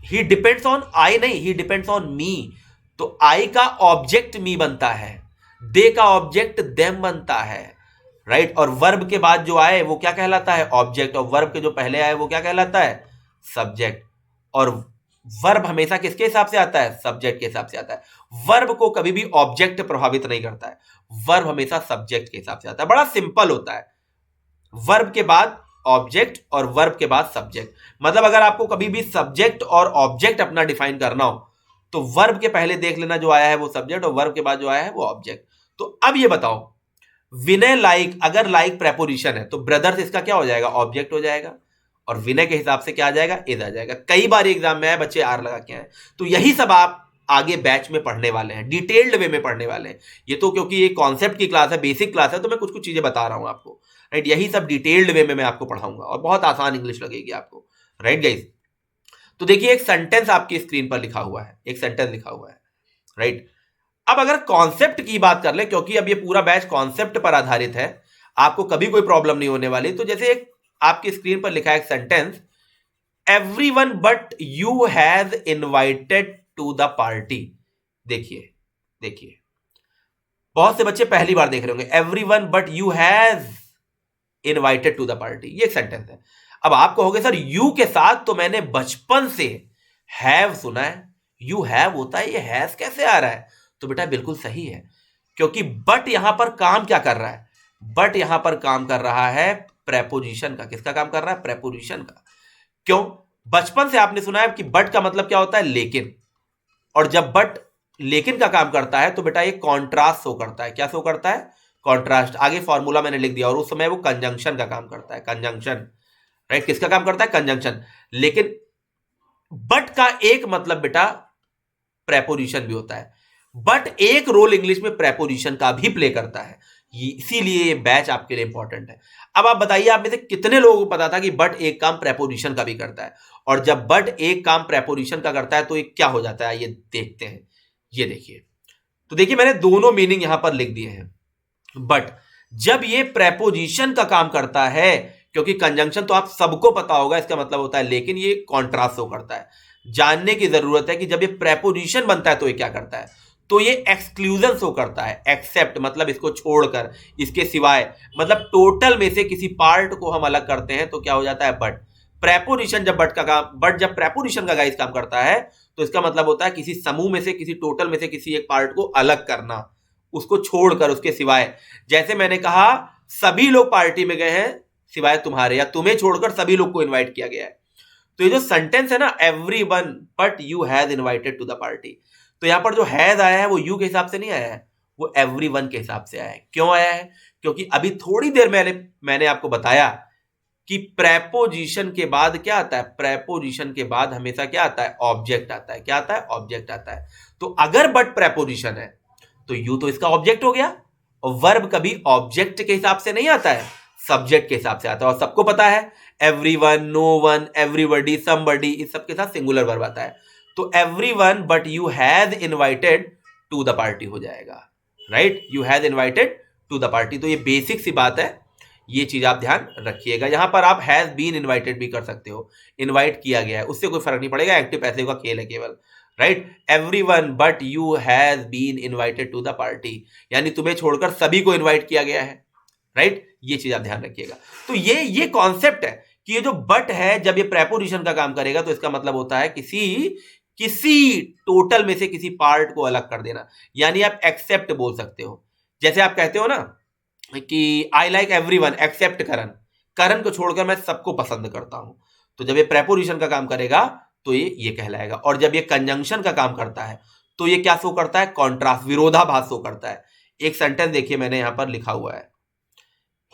he depends on I नहीं, ही डिपेंड्स ऑन मी, तो आई का ऑब्जेक्ट मी बनता है, दे का ऑब्जेक्ट देम बनता है, राइट। और वर्ब के बाद जो आए वो क्या कहलाता है, ऑब्जेक्ट, और वर्ब के जो पहले आए वो क्या कहलाता है, सब्जेक्ट। और वर्ब हमेशा किसके हिसाब से आता है, सब्जेक्ट के हिसाब से आता है। वर्ब को कभी भी ऑब्जेक्ट प्रभावित नहीं करता है, वर्ब हमेशा सब्जेक्ट के हिसाब से आता है। बड़ा सिंपल होता है, वर्ब के बाद ऑब्जेक्ट और वर्ब के बाद सब्जेक्ट। मतलब अगर आपको कभी भी सब्जेक्ट और ऑब्जेक्ट अपना डिफाइन करना हो तो वर्ब के पहले देख लेना जो आया है वो सब्जेक्ट, और वर्ब के बाद जो आया है वो ऑब्जेक्ट। तो अब ये बताओ, विनय लाइक, अगर लाइक प्रेपोजिशन है तो ब्रदर्स इसका क्या हो जाएगा, ऑब्जेक्ट हो जाएगा, और विनय के हिसाब से क्या आ जाएगा, इज आ जाएगा। कई बार एग्जाम में आए बच्चे आर लगा के आए। तो यही सब आप आगे बैच में पढ़ने वाले हैं, डिटेल्ड वे में पढ़ने वाले हैं। ये तो क्योंकि ये कॉन्सेप्ट की क्लास है, बेसिक क्लास है, तो मैं कुछ कुछ चीजें बता रहा हूं आपको, राइट। यही सब डिटेल्ड वे में मैं आपको पढ़ाऊंगा और बहुत आसान इंग्लिश लगेगी आपको, राइट गाइस। तो देखिए एक सेंटेंस आपकी स्क्रीन पर लिखा हुआ है, एक सेंटेंस लिखा हुआ है, राइट। अब अगर कॉन्सेप्ट की बात कर ले, क्योंकि अब ये पूरा बैच कॉन्सेप्ट पर आधारित है, आपको कभी कोई प्रॉब्लम नहीं होने वाली। तो जैसे एक आपकी स्क्रीन पर लिखा है एक sentence, everyone but you has invited to the party. देखिए देखिए, बहुत से बच्चे पहली बार देख रहे होंगे, everyone but you has invited to the party, ये एक सेंटेंस है। अब आप कहोगे सर यू के साथ तो मैंने बचपन से हैव सुना है, यू हैव होता है, ये हैज कैसे आ रहा है। तो बेटा बिल्कुल सही है, क्योंकि बट यहां पर काम क्या कर रहा है, बट यहां पर काम कर रहा है प्रेपोजिशन का। किसका काम कर रहा है, प्रेपोजिशन का। क्यों, बचपन से आपने सुना है कि बट का मतलब क्या होता है, लेकिन, और जब बट लेकिन का काम करता है तो बेटा ये कॉन्ट्रास्ट शो करता है। क्या शो करता है, कॉन्ट्रास्ट। आगे फॉर्मूला मैंने लिख दिया, और उस समय वो कंजंक्शन का काम करता है, कंजंक्शन, राइट। किसका काम करता है, कंजंक्शन। लेकिन बट का एक मतलब बेटा प्रेपोजिशन भी होता है, बट एक रोल इंग्लिश में प्रेपोजिशन का भी प्ले करता है। इसीलिए ये बैच आपके लिए इंपॉर्टेंट है। अब आप बताइए, आप में से कितने लोगों को पता था कि बट एक काम प्रेपोजिशन का भी करता है, और जब बट एक काम प्रेपोजिशन का करता है तो ये क्या हो जाता है, ये देखते हैं। ये देखिए, तो देखिए मैंने दोनों मीनिंग यहां पर लिख दिए हैं। बट जब ये प्रेपोजिशन का काम करता है, क्योंकि कंजंक्शन तो आप सबको पता होगा इसका मतलब होता है, लेकिन ये कॉन्ट्रास्ट शो करता है। जानने की जरूरत है कि जब ये प्रेपोजिशन बनता है तो ये क्या करता है। तो ये एक्सक्लूजन शो करता है। एक्सेप्ट मतलब इसको छोड़कर, इसके सिवाय, मतलब टोटल में से किसी पार्ट को हम अलग करते हैं तो क्या हो जाता है, बट। प्रेपोजिशन जब बट जब प्रेपोजिशन का गाइस काम करता है तो इसका मतलब होता है किसी समूह में से, किसी टोटल में से किसी एक पार्ट को अलग करना, उसको छोड़कर, उसके सिवाय। जैसे मैंने कहा सभी लोग पार्टी में गए हैं सिवाय तुम्हारे, या तुम्हें छोड़कर सभी लोग को इनवाइट किया गया है। तो ये जो सेंटेंस है ना, everyone but you has invited to the party, तो यहां पर जो हैज आया है वो यू के हिसाब से नहीं आया है, वो एवरी वन के हिसाब से आया है। क्यों आया है? क्योंकि अभी थोड़ी देर मैंने आपको बताया कि प्रेपोजिशन के बाद क्या आता है, प्रेपोजिशन के बाद हमेशा क्या आता है, ऑब्जेक्ट आता है। क्या आता है? ऑब्जेक्ट आता है। तो अगर बट प्रेपोजिशन है तो यू तो इसका ऑब्जेक्ट हो गया, और वर्ब कभी ऑब्जेक्ट के हिसाब से नहीं आता है, सब्जेक्ट के हिसाब से आता है। और सबको पता है everyone, no one, everybody, somebody, इस सब के साथ सिंगुलर वर्ब आता है। तो everyone but you has invited to the party हो जाएगा, right? You has invited to the party. तो ये बेसिक सी बात है, ये चीज आप ध्यान रखिएगा। यहां पर आप हैज बीन इनवाइटेड भी कर सकते हो, इनवाइट किया गया है, उससे कोई फर्क नहीं पड़ेगा, एक्टिव पैसिव का खेल है केवल, right? Everyone but you has been invited to the party, यानी तुम्हें छोड़कर सभी को इनवाइट किया गया है, राइट? ये चीज आप ध्यान रखिएगा। तो ये कॉन्सेप्ट है कि ये जो बट है जब ये प्रेपोजिशन का काम करेगा तो इसका मतलब होता है किसी टोटल में से किसी पार्ट को अलग कर देना। यानी आप एक्सेप्ट बोल सकते हो, जैसे आप कहते हो ना कि आई लाइक एवरीवन एक्सेप्ट करण, करण को छोड़कर मैं सबको पसंद करता हूं। तो जब ये प्रेपोजिशन का काम करेगा तो ये कहलाएगा। और जब ये कंजंक्शन का काम करता है तो ये क्या शो करता है, कॉन्ट्रास्ट, विरोधाभास शो करता है। एक सेंटेंस देखिए मैंने यहां पर लिखा हुआ है,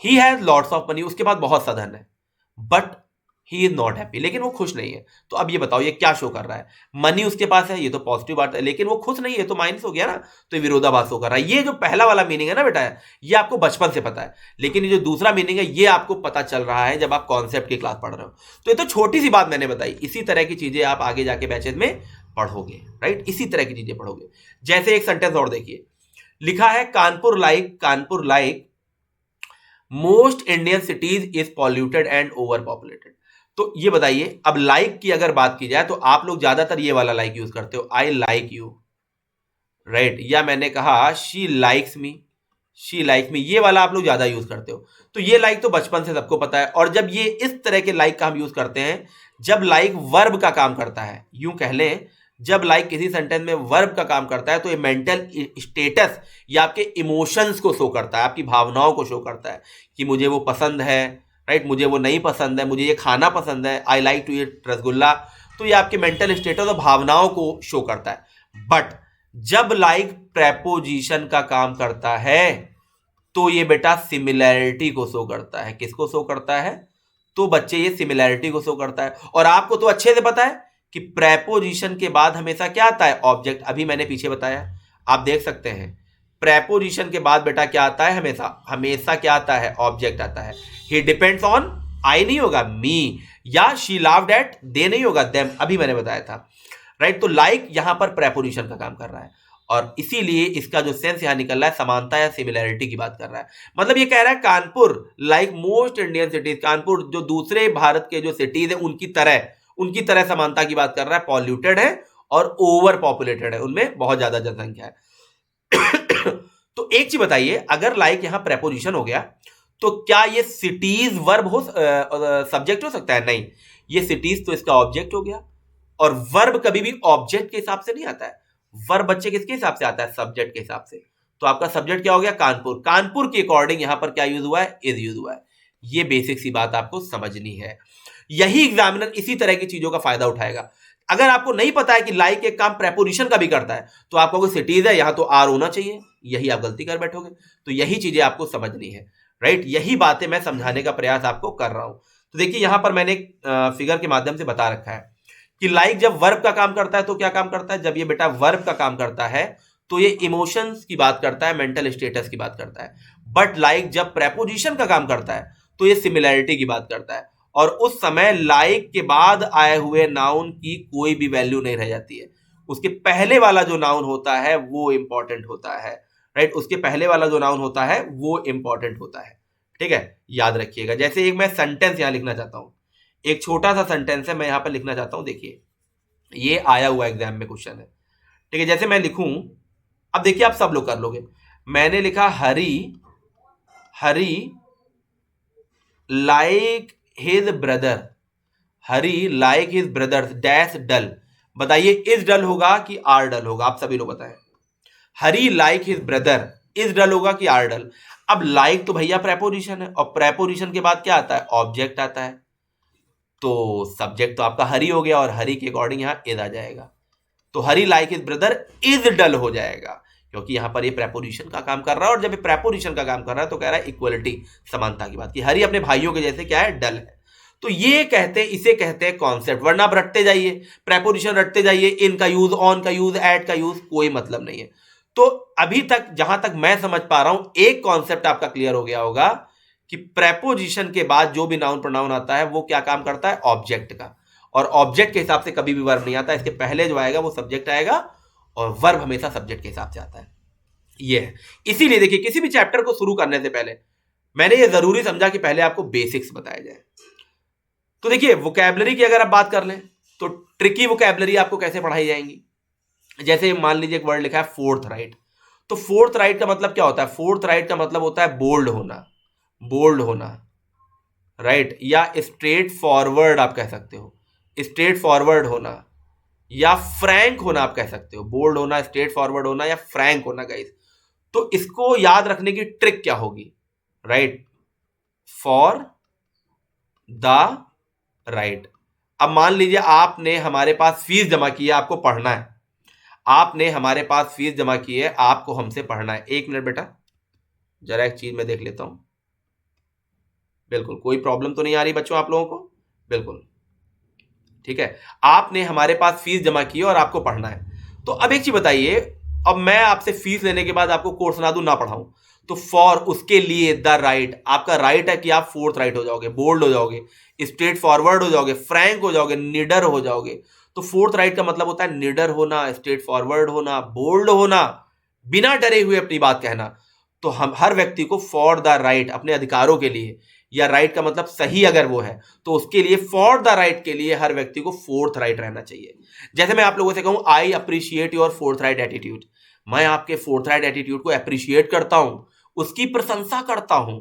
he has lots of money, उसके पास बहुत सा धन है, but he is not happy, लेकिन वो खुश नहीं है। तो अब ये बताओ ये क्या शो कर रहा है, मनी उसके पास है, ये तो पॉजिटिव बात है, लेकिन वो खुश नहीं है, तो माइनस हो गया ना, तो ये विरोधाभास शो कर रहा है। ये जो पहला वाला मीनिंग है ना बेटा, ये आपको बचपन से पता है, लेकिन ये जो दूसरा मीनिंग है ये आपको पता चल रहा है जब आप कॉन्सेप्ट की क्लास पढ़ रहे हो। तो ये तो छोटी सी बात मैंने बताई, इसी तरह की चीजें आप आगे जाके बैचेज में पढ़ोगे, राइट? इसी तरह की चीजें पढ़ोगे। जैसे एक सेंटेंस और देखिए, लिखा है Kanpur like most Indian cities is polluted and over populated. तो ये बताइए, अब लाइक की अगर बात की जाए तो आप लोग ज्यादातर ये वाला लाइक यूज करते हो, आई लाइक यू, राइट? या मैंने कहा she likes me, she like me, ये वाला आप लोग ज्यादा यूज करते हो। तो ये लाइक तो बचपन से सबको पता है। और जब ये इस तरह के लाइक का हम यूज करते हैं जब लाइक वर्ब का काम करता है, यूं कह लें जब लाइक किसी सेंटेंस में वर्ब का काम करता है तो ये मेंटल स्टेटस या आपके इमोशंस को शो करता है, आपकी भावनाओं को शो करता है कि मुझे वो पसंद है, राइट? मुझे वो नहीं पसंद है, मुझे ये खाना पसंद है, I like to eat rasgulla. तो ये आपके मेंटल स्टेटस और भावनाओं को शो करता है। बट जब लाइक प्रेपोजिशन का काम करता है तो ये बेटा सिमिलैरिटी को शो करता है। किसको शो करता है? तो बच्चे ये सिमिलैरिटी को शो करता है। और आपको तो अच्छे से पता है कि प्रेपोजिशन के बाद हमेशा क्या आता है, ऑब्जेक्ट। अभी मैंने पीछे बताया, आप देख सकते हैं, प्रेपोजिशन के बाद बेटा क्या आता है, हमेशा क्या आता है, ऑब्जेक्ट आता है। ही डिपेंड्स ऑन, आई नहीं होगा, मी, या शी लाव्ड एट, दे नहीं होगा, देम, अभी मैंने बताया था, राइट? तो लाइक यहां पर प्रेपोजिशन का काम कर रहा है, और इसीलिए इसका जो सेंस यहां निकल रहा है समानता या सिमिलैरिटी की बात कर रहा है। मतलब ये कह रहा है Kanpur like most Indian cities, Kanpur जो दूसरे भारत के जो सिटीज है उनकी तरह समानता की बात कर रहा है। पॉल्यूटेड है और ओवर पॉपुलेटेड है, उनमें बहुत ज्यादा जनसंख्या है। तो एक चीज बताइए, अगर लाइक यहां प्रेपोजिशन हो गया तो क्या ये सिटीज वर्ब हो, सब्जेक्ट हो सकता है? नहीं, ये सिटीज तो इसका ऑब्जेक्ट हो गया। और वर्ब कभी भी ऑब्जेक्ट के हिसाब से नहीं आता है, वर्ब बच्चे किसके हिसाब से आता है, सब्जेक्ट के हिसाब से। तो आपका सब्जेक्ट क्या हो गया, कानपुर। कानपुर के अकॉर्डिंग यहां पर क्या यूज हुआ है, इज यूज हुआ है। ये बेसिक सी बात आपको समझनी है। यही एग्जामिनर इसी तरह की चीजों का फायदा उठाएगा। अगर आपको नहीं पता है कि लाइक एक काम प्रेपोजिशन का भी करता है तो आपको कोई सिटीज है यहां तो आर होना चाहिए, यही आप गलती कर बैठोगे। तो यही चीजें आपको समझनी है, राइट? यही बातें मैं समझाने का प्रयास आपको कर रहा हूं। तो देखिए यहां पर मैंने फिगर के माध्यम से बता रखा है कि लाइक जब वर्ब का काम करता है तो क्या काम करता है, जब ये बेटा वर्ब का काम करता है तो ये इमोशंस की बात करता है, मेंटल स्टेटस की बात करता है। बट लाइक जब प्रेपोजिशन का काम करता है तो ये सिमिलैरिटी की बात करता है, और उस समय लाइक के बाद आए हुए नाउन की कोई भी वैल्यू नहीं रह जाती है, उसके पहले वाला जो नाउन होता है वो इंपॉर्टेंट होता है, राइट। उसके पहले वाला जो नाउन होता है वो इंपॉर्टेंट होता है, ठीक है, याद रखिएगा। जैसे एक मैं सेंटेंस यहां लिखना चाहता हूं, एक छोटा सा सेंटेंस है, मैं यहां पर लिखना चाहता हूं, देखिए ये आया हुआ एग्जाम में क्वेश्चन है, ठीक है। जैसे मैं लिखूं, अब देखिए आप सब लोग कर लोगे। मैंने लिखा हरी, हरी लाइक हिज ब्रदर, हरी लाइक हिज ब्रदर डैश डल। बताइए इज डल होगा कि आर डल होगा, आप सभी लोग बताएं। Hari like his brother, is dull होगा कि आर डल। अब लाइक तो भैया प्रेपोजिशन है, और प्रेपोजिशन के बाद क्या आता है, ऑब्जेक्ट आता है, तो सब्जेक्ट तो आपका हरी हो गया, और हरी के अकॉर्डिंग यहां इज आ जाएगा, तो Hari like his brother is dull हो जाएगा, क्योंकि यहां पर ये प्रेपोजिशन का काम कर रहा है, और जब ये प्रेपोजिशन का काम कर रहा है तो कह रहा है इक्वलिटी, समानता की बात की, हरी अपने भाइयों के जैसे क्या है, डल है। तो ये कहते हैं, इसे कहते हैं कॉन्सेप्ट। वरना आप रटते जाइए, प्रेपोजिशन रटते जाइए, इन का यूज, ऑन का यूज, एट का यूज, कोई मतलब नहीं है। तो अभी तक जहां तक मैं समझ पा रहा हूं, एक कॉन्सेप्ट आपका क्लियर हो गया होगा कि प्रेपोजिशन के बाद जो भी नाउन प्रोनाउन आता है वो क्या काम करता है, ऑब्जेक्ट का, और ऑब्जेक्ट के हिसाब से कभी भी वर्ब नहीं आता, इसके पहले जो आएगा वो सब्जेक्ट आएगा, और वर्ब हमेशा सब्जेक्ट के हिसाब से आता है। ये है, इसीलिए देखिए किसी भी चैप्टर को शुरू करने से पहले मैंने ये जरूरी समझा कि पहले आपको बेसिक्स बताया जाए। तो देखिए वोकैबलरी की अगर आप बात कर लें तो ट्रिकी वोकैबलरी आपको कैसे पढ़ाई जाएंगी। जैसे मान लीजिए एक वर्ड लिखा है फोर्थ राइट, तो फोर्थ राइट का मतलब क्या होता है, फोर्थ राइट का मतलब होता है बोल्ड होना, बोल्ड होना, राइट, या स्ट्रेट फॉरवर्ड आप कह सकते हो, स्ट्रेट फॉरवर्ड होना, या फ्रैंक होना आप कह सकते हो, बोल्ड होना, स्ट्रेट फॉरवर्ड होना, या फ्रैंक होना गाइस। तो इसको याद रखने की ट्रिक क्या होगी, राइट, फॉर द राइट। अब मान लीजिए आपने हमारे पास फीस जमा की है, आपको पढ़ना है, आपने हमारे पास फीस जमा की है, आपको हमसे पढ़ना है। एक मिनट बेटा, जरा एक चीज मैं देख लेता हूं, बिल्कुल कोई प्रॉब्लम तो नहीं आ रही बच्चों आप लोगों को, बिल्कुल ठीक है। आपने हमारे पास फीस जमा की है और आपको पढ़ना है। तो अब एक चीज बताइए, अब मैं आपसे फीस लेने के बाद आपको कोर्स ना दूं, ना पढ़ाऊं, तो फॉर, उसके लिए, द राइट, आपका राइट है कि आप फोर्थ राइट हो जाओगे, बोल्ड हो जाओगे, स्ट्रेट फॉरवर्ड हो जाओगे, फ्रैंक हो जाओगे, निडर हो जाओगे। तो फोर्थ राइट का मतलब होता है निडर होना, स्ट्रेट फॉरवर्ड होना, बोल्ड होना, बिना डरे हुए अपनी बात कहना। तो हम हर व्यक्ति को फॉर द राइट, अपने अधिकारों के लिए, या राइट का मतलब सही अगर वो है तो उसके लिए, फॉर द राइट के लिए हर व्यक्ति को फोर्थ राइट रहना चाहिए। जैसे मैं आप लोगों से कहूं I appreciate your fourth right attitude, मैं आपके फोर्थ राइट एटीट्यूड को अप्रिशिएट करता हूं, उसकी प्रशंसा करता हूं,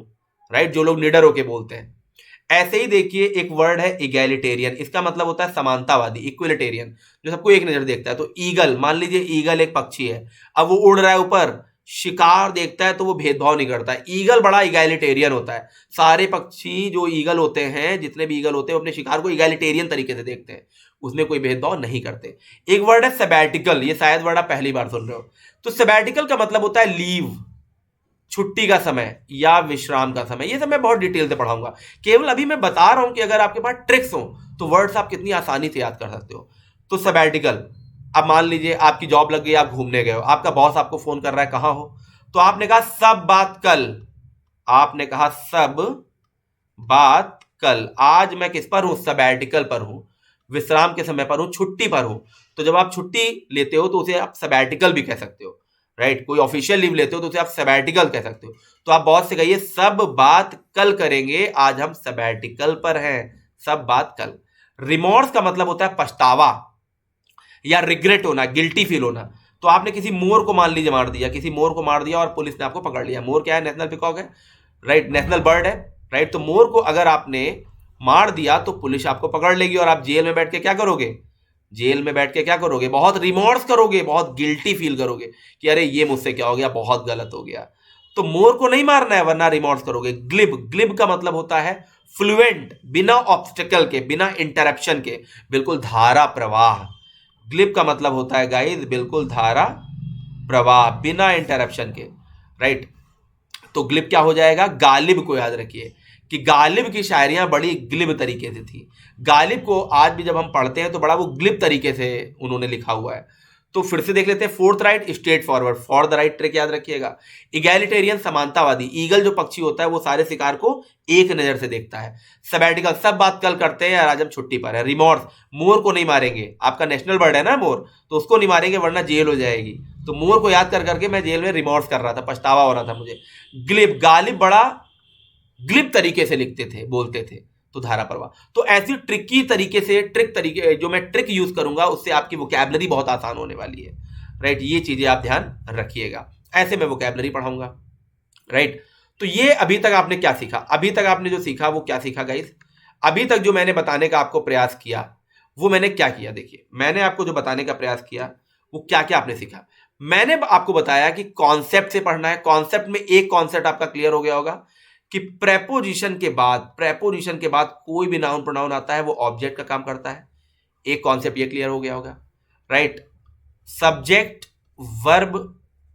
राइट, जो लोग निडर होके बोलते हैं। ऐसे ही देखिए एक वर्ड है इगैलिटेरियन, इसका मतलब होता है समानतावादी, इक्विलिटेरियन, जो सबको एक नजर देखता है। तो ईगल, मान लीजिए ईगल एक पक्षी है, अब वो उड़ रहा है ऊपर, शिकार देखता है तो वो भेदभाव नहीं करता है, ईगल बड़ा इगैलिटेरियन होता है। सारे पक्षी जो ईगल होते हैं, जितने भी ईगल होते हैं, अपने शिकार को इगैलिटेरियन तरीके से देखते हैं, उसमें कोई भेदभाव नहीं करते। एक वर्ड है सबैटिकल, ये शायद वर्ड आप पहली बार सुन रहे हो। तो सबैटिकल का मतलब होता है लीव, छुट्टी का समय या विश्राम का समय। ये सब मैं बहुत डिटेल से पढ़ाऊंगा, केवल अभी मैं बता रहा हूं कि अगर आपके पास ट्रिक्स हो तो वर्ड्स आप कितनी आसानी से याद कर सकते हो। तो सबैटिकल, अब मान लीजिए आपकी जॉब लग गई, आप घूमने गए हो, आपका बॉस आपको फोन कर रहा है, कहां हो, तो आपने कहा सब बात कल, आपने कहा सब बात कल। आज मैं किस पर हूं, सबैटिकल पर हूं, विश्राम के समय पर हूं, छुट्टी पर हूं। तो जब आप छुट्टी लेते हो तो उसे आप सबैटिकल भी कह सकते हो, राइट। कोई ऑफिशियल लीव लेते हो तो उसे आप सबैटिकल कह सकते हो। तो आप बॉस से कहिए सब बात कल करेंगे, आज हम सबैटिकल पर हैं, सब बात कल। रिमोर्स का मतलब होता है पछतावा या रिग्रेट होना, गिल्टी फील होना। तो आपने किसी मोर को मान लीजिए मार दिया, किसी मोर को मार दिया और पुलिस ने आपको पकड़ लिया। मोर क्या है, नेशनल पिकॉक है, राइट, नेशनल बर्ड है, राइट। तो मोर को अगर आपने मार दिया तो पुलिस आपको पकड़ लेगी, और आप जेल में बैठ के क्या करोगे, जेल में बैठ के क्या करोगे, बहुत रिमोर्स करोगे, बहुत गिल्टी फील करोगे कि अरे ये मुझसे क्या हो गया, बहुत गलत हो गया। तो मोर को नहीं मारना है, वरना रिमोर्स करोगे। ग्लिब, ग्लिब का मतलब होता है फ्लुएंट, बिना ऑब्स्टिकल के, बिना इंटरप्शन के, बिल्कुल धारा प्रवाह। ग्लिब का मतलब होता है गाइस बिल्कुल धारा प्रवाह, बिना इंटरप्शन के, राइट। तो ग्लिब क्या हो जाएगा, गालिब को याद रखिए कि गालिब की शायरियां बड़ी ग्लिब तरीके से थी। गालिब को आज भी जब हम पढ़ते हैं तो बड़ा वो ग्लिब तरीके से उन्होंने लिखा हुआ है। तो फिर से देख लेते हैं। Fourth right, straight forward, for the right trick याद रखिएगा। इगैलिटेरियन, समानतावादी, ईगल जो पक्षी होता है वो सारे शिकार को एक नजर से देखता है। सबैटिकल, सब बात कल करते हैं, आज हम छुट्टी पर है। रिमोर्स, मोर को नहीं मारेंगे, आपका नेशनल बर्ड है ना मोर, तो उसको नहीं मारेंगे वरना जेल हो जाएगी। तो मोर को याद कर करके मैं जेल में रिमोर्स कर रहा था, पछतावा हो रहा था मुझे। ग्लिप, गालिब बड़ा ग्लिप तरीके से लिखते थे, बोलते थे, तो धारा प्रवाह। तो ऐसी ट्रिकी तरीके से, ट्रिक तरीके जो मैं ट्रिक यूज करूंगा उससे आपकी वोकैबुलरी बहुत आसान होने वाली है। राइट, ये चीजें आप ध्यान रखिएगा, ऐसे मैं वोकैबुलरी पढ़ाऊंगा। राइट, तो ये अभी तक आपने क्या सीखा? अभी तक आपने जो सीखा वो क्या सीखा गाइस? अभी तक जो मैंने बताने का आपको प्रयास किया वो मैंने क्या किया? देखिए, मैंने आपको जो बताने का प्रयास किया वो क्या क्या आपने सीखा। मैंने आपको बताया कि कॉन्सेप्ट से पढ़ना है। कॉन्सेप्ट में एक कॉन्सेप्ट आपका क्लियर हो गया होगा कि प्रेपोजिशन के बाद कोई भी नाउन प्रोनाउन आता है वो ऑब्जेक्ट का काम करता है। एक कॉन्सेप्ट ये क्लियर हो गया होगा। राइट, सब्जेक्ट वर्ब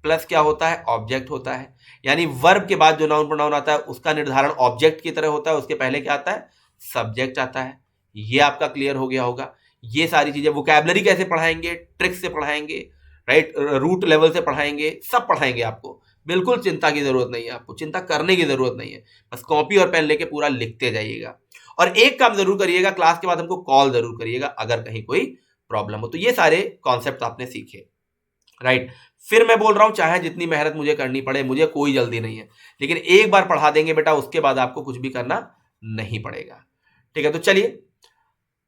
प्लस क्या होता है? ऑब्जेक्ट होता है। यानी वर्ब के बाद जो नाउन प्रोनाउन आता है उसका निर्धारण ऑब्जेक्ट की तरह होता है, उसके पहले क्या आता है? सब्जेक्ट आता है। ये आपका क्लियर हो गया होगा। ये सारी चीजें वोकैबुलरी कैसे पढ़ाएंगे? ट्रिक्स से पढ़ाएंगे, राइट, रूट लेवल से पढ़ाएंगे, सब पढ़ाएंगे आपको। बिल्कुल चिंता की जरूरत नहीं है, आपको चिंता करने की जरूरत नहीं है। बस कॉपी और पेन लेके पूरा लिखते जाइएगा। और एक काम जरूर करिएगा, क्लास के बाद हमको कॉल जरूर करिएगा अगर कहीं कोई प्रॉब्लम हो। तो ये सारे कॉन्सेप्ट आपने सीखे। राइट, फिर मैं बोल रहा हूं चाहे जितनी मेहनत मुझे करनी पड़े, मुझे कोई जल्दी नहीं है, लेकिन एक बार पढ़ा देंगे बेटा, उसके बाद आपको कुछ भी करना नहीं पड़ेगा। ठीक है, तो चलिए,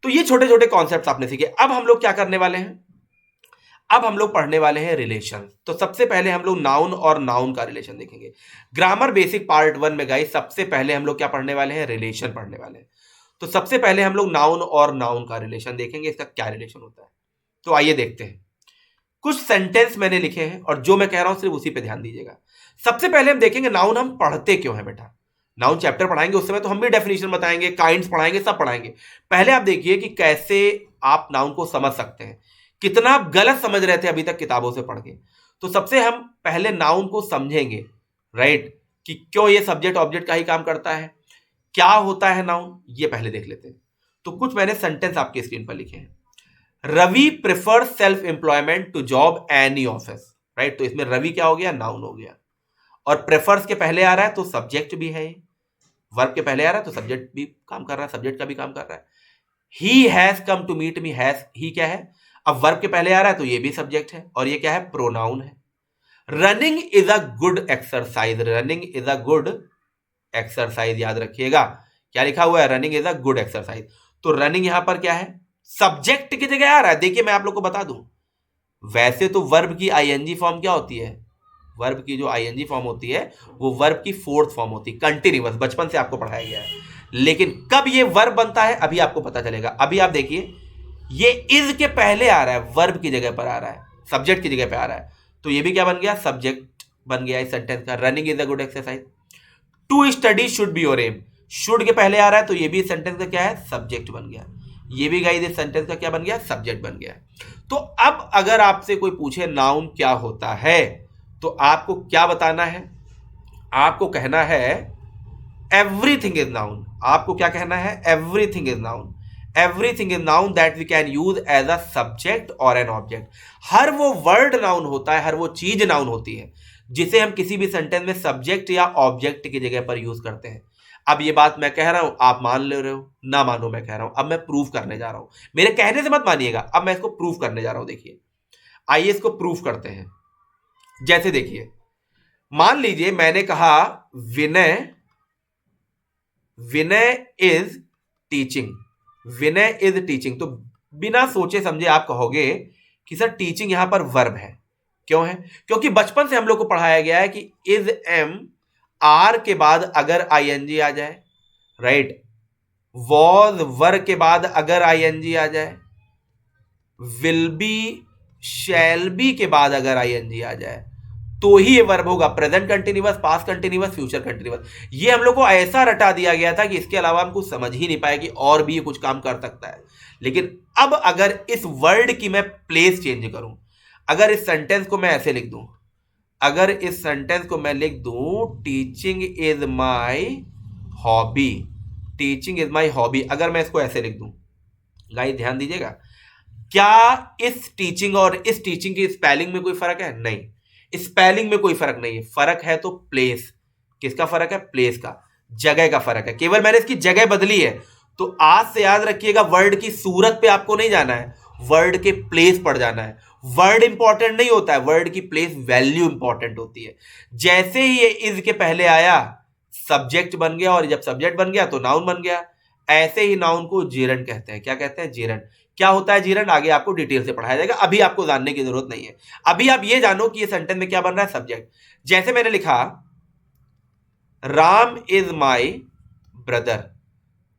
तो ये छोटे छोटे कॉन्सेप्ट आपने सीखे। अब हम लोग क्या करने वाले हैं? अब हम लोग पढ़ने वाले हैं रिलेशन। तो सबसे पहले हम लोग नाउन और नाउन का रिलेशन देखेंगे। ग्रामर बेसिक पार्ट 1 में गाइस सबसे पहले हम लोग क्या पढ़ने वाले हैं? रिलेशन पढ़ने वाले हैं। तो सबसे पहले हम लोग नाउन और नाउन का रिलेशन देखेंगे, इसका क्या रिलेशन होता है। तो आइए देखते हैं। कुछ सेंटेंस मैंने लिखे हैं और जो मैं कह रहा हूं सिर्फ उसी पे ध्यान दीजिएगा। सबसे पहले हम देखेंगे नाउन हम पढ़ते क्यों है बेटा। नाउन चैप्टर पढ़ाएंगे उस समय तो हम भी डेफिनेशन बताएंगे, काइंड्स पढ़ाएंगे, सब पढ़ाएंगे। पहले आप देखिए कि कैसे आप नाउन को समझ सकते हैं, कितना आप गलत समझ रहे थे अभी तक किताबों से पढ़ के। तो सबसे हम पहले नाउन को समझेंगे, राइट, कि क्यों ये सब्जेक्ट ऑब्जेक्ट का ही काम करता है, क्या होता है नाउन, ये पहले देख लेते हैं। तो कुछ मैंने सेंटेंस आपके स्क्रीन पर लिखे हैं। Ravi prefer self employment to job any office. Right, तो इसमें रवि क्या हो गया? नाउन हो गया। और प्रेफर्स के पहले आ रहा है तो सब्जेक्ट भी है, वर्ब के पहले आ रहा है तो सब्जेक्ट भी काम कर रहा है, सब्जेक्ट का भी काम कर रहा है। He has come to meet me, has he क्या है? अब वर्ब के पहले आ रहा है तो ये भी सब्जेक्ट है, और ये क्या है? प्रोनाउन है। Running is a good exercise, running is a good exercise, याद रखिएगा क्या लिखा हुआ है? Running is a good exercise. तो रनिंग यहां पर क्या है? सब्जेक्ट की जगह आ रहा है। देखिए मैं आप लोग को बता दूं, वैसे तो वर्ब की आईएनजी फॉर्म क्या होती है? वर्ब की जो आईएनजी फॉर्म होती है वो वर्ब की फोर्थ फॉर्म होती है, कंटिन्यूअस, बचपन से आपको पढ़ाया गया है। लेकिन कब ये वर्ब बनता है अभी आपको पता चलेगा। अभी आप देखिए, ये इज के पहले आ रहा है, वर्ब की जगह पर आ रहा है, सब्जेक्ट की जगह पर आ रहा है, तो ये भी क्या बन गया? सब्जेक्ट बन गया इस सेंटेंस का। Running is a good exercise. To study should be your aim, should के पहले आ रहा है तो ये भी इस सेंटेंस का क्या है? सब्जेक्ट बन गया। ये भी गाइस इस सेंटेंस का क्या बन गया? सब्जेक्ट बन गया। तो अब अगर आपसे कोई पूछे नाउन क्या होता है तो आपको क्या बताना है? आपको कहना है एवरीथिंग इज नाउन। आपको क्या कहना है? Everything is noun. Everything is noun that we can use as a subject और एन ऑब्जेक्ट। हर वो वर्ड नाउन होता है, हर वो चीज नाउन होती है जिसे हम किसी भी सेंटेंस में सब्जेक्ट या ऑब्जेक्ट की जगह पर यूज करते हैं। अब ये बात मैं कह रहा हूं, आप मान ले रहे हो, ना मानो मैं कह रहा हूं, अब मैं प्रूफ करने जा रहा हूं। मेरे कहने से मत मानिएगा, अब मैं इसको प्रूफ करने जा रहा हूं। देखिए, आइए इसको प्रूफ करते हैं। जैसे देखिए, मान लीजिए मैंने कहा Vinay, Vinay is teaching, Vinay is teaching. तो बिना सोचे समझे आप कहोगे कि सर टीचिंग यहां पर वर्ब है। क्यों है? क्योंकि बचपन से हम लोग को पढ़ाया गया है कि इज एम, आर के बाद अगर आईएनजी आ जाए, राइट, वॉज वर्ब के बाद अगर आईएनजी आ जाए, विल बी, शैल बी के बाद अगर आईएनजी आ जाए तो ही ये वर्ब होगा। Present continuous, past continuous, future continuous. ये हम लोग को ऐसा रटा दिया गया था कि इसके अलावा हम कुछ समझ ही नहीं पाए कि और भी ये कुछ काम कर सकता है। लेकिन अब अगर इस वर्ड की मैं प्लेस चेंज करूं, अगर इस सेंटेंस को मैं ऐसे लिख दूं, अगर इस सेंटेंस को मैं लिख दूं teaching is my hobby, teaching is my hobby, अगर मैं इसको ऐसे लिख दूं, गाइस ध्यान दीजिएगा, क्या इस टीचिंग और इस टीचिंग की स्पेलिंग में कोई फर्क है? नहीं, स्पेलिंग में कोई फर्क नहीं है। फर्क है तो प्लेस। किसका फर्क है? प्लेस का, जगह का फर्क है। केवल मैंने इसकी जगह बदली है। तो आज से याद रखिएगा, वर्ड की सूरत पे आपको नहीं जाना है, वर्ड के प्लेस पर जाना है। वर्ड इंपॉर्टेंट नहीं होता है, वर्ड की प्लेस वैल्यू इंपॉर्टेंट होती है। जैसे ही ये इज के पहले आया, सब्जेक्ट बन गया, और जब सब्जेक्ट बन गया तो नाउन बन गया। ऐसे ही नाउन को जेरंड कहते हैं। क्या कहते हैं? जेरंड। क्या होता है जेरंड? आगे आपको डिटेल से पढ़ाया जाएगा, अभी आपको जानने की जरूरत नहीं है। अभी आप ये जानो कि ये सेंटेंस में क्या बन रहा है? सब्जेक्ट। जैसे मैंने लिखा राम इज माई ब्रदर,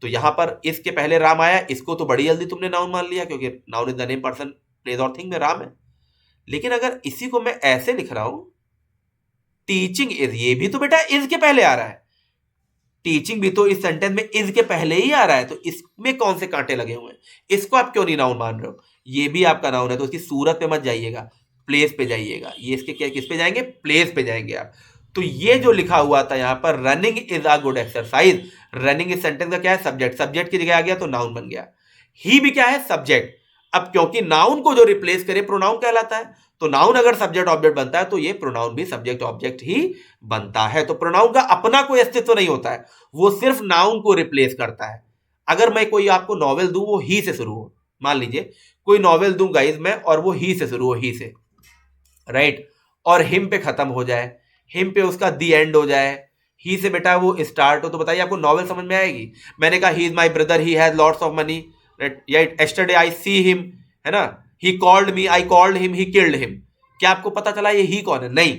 तो यहां पर इसके पहले राम आया, इसको तो बड़ी जल्दी तुमने नाउन मान लिया, क्योंकि noun is the name, person, place और थिंग में राम है। लेकिन अगर इसी को मैं ऐसे लिख रहा हूं, टीचिंग इज, ये भी तो बेटा इज के पहले आ रहा है। टीचिंग भी तो इस सेंटेंस में इज के पहले ही आ रहा है, तो इसमें कौन से कांटे लगे हुए हैं? इसको आप क्यों नहीं नाउन मान रहे हो? ये भी आपका नाउन है, तो उसकी सूरत पे मत जाइएगा, प्लेस पे जाइएगा। ये इसके क्या, किस पे जाएंगे? प्लेस पे जाएंगे आप। तो ये जो लिखा हुआ था यहां पर, running is a good exercise, running इस सेंटेंस का क्या है? सब्जेक्ट। सब्जेक्ट की जगह आ गया तो नाउन बन गया। ही भी क्या है? सब्जेक्ट। अब क्योंकि नाउन को जो रिप्लेस करे प्रोनाउन कहलाता है, तो नाउन अगर सब्जेक्ट ऑब्जेक्ट बनता है तो ये प्रोनाउन भी सब्जेक्ट ऑब्जेक्ट ही बनता है। तो प्रोनाउन का अपना कोई अस्तित्व नहीं होता है, वो सिर्फ नाउन को रिप्लेस करता है। अगर मैं कोई आपको नॉवेल दूं, वो ही से शुरू हो, मान लीजिए कोई नॉवेल दूं गाइज मैं, और वो ही से शुरू हो, ही से, राइट, और हिम पे खत्म हो जाए, हिम पे उसका दी एंड हो जाए, ही से बेटा वो स्टार्ट हो, तो बताइए आपको नॉवेल समझ में आएगी? मैंने कहा he is my brother, he has lots of money, right, yesterday I see him, है ना, he called me, I called him, he killed him. क्या आपको पता चला ये ही कौन है? नहीं।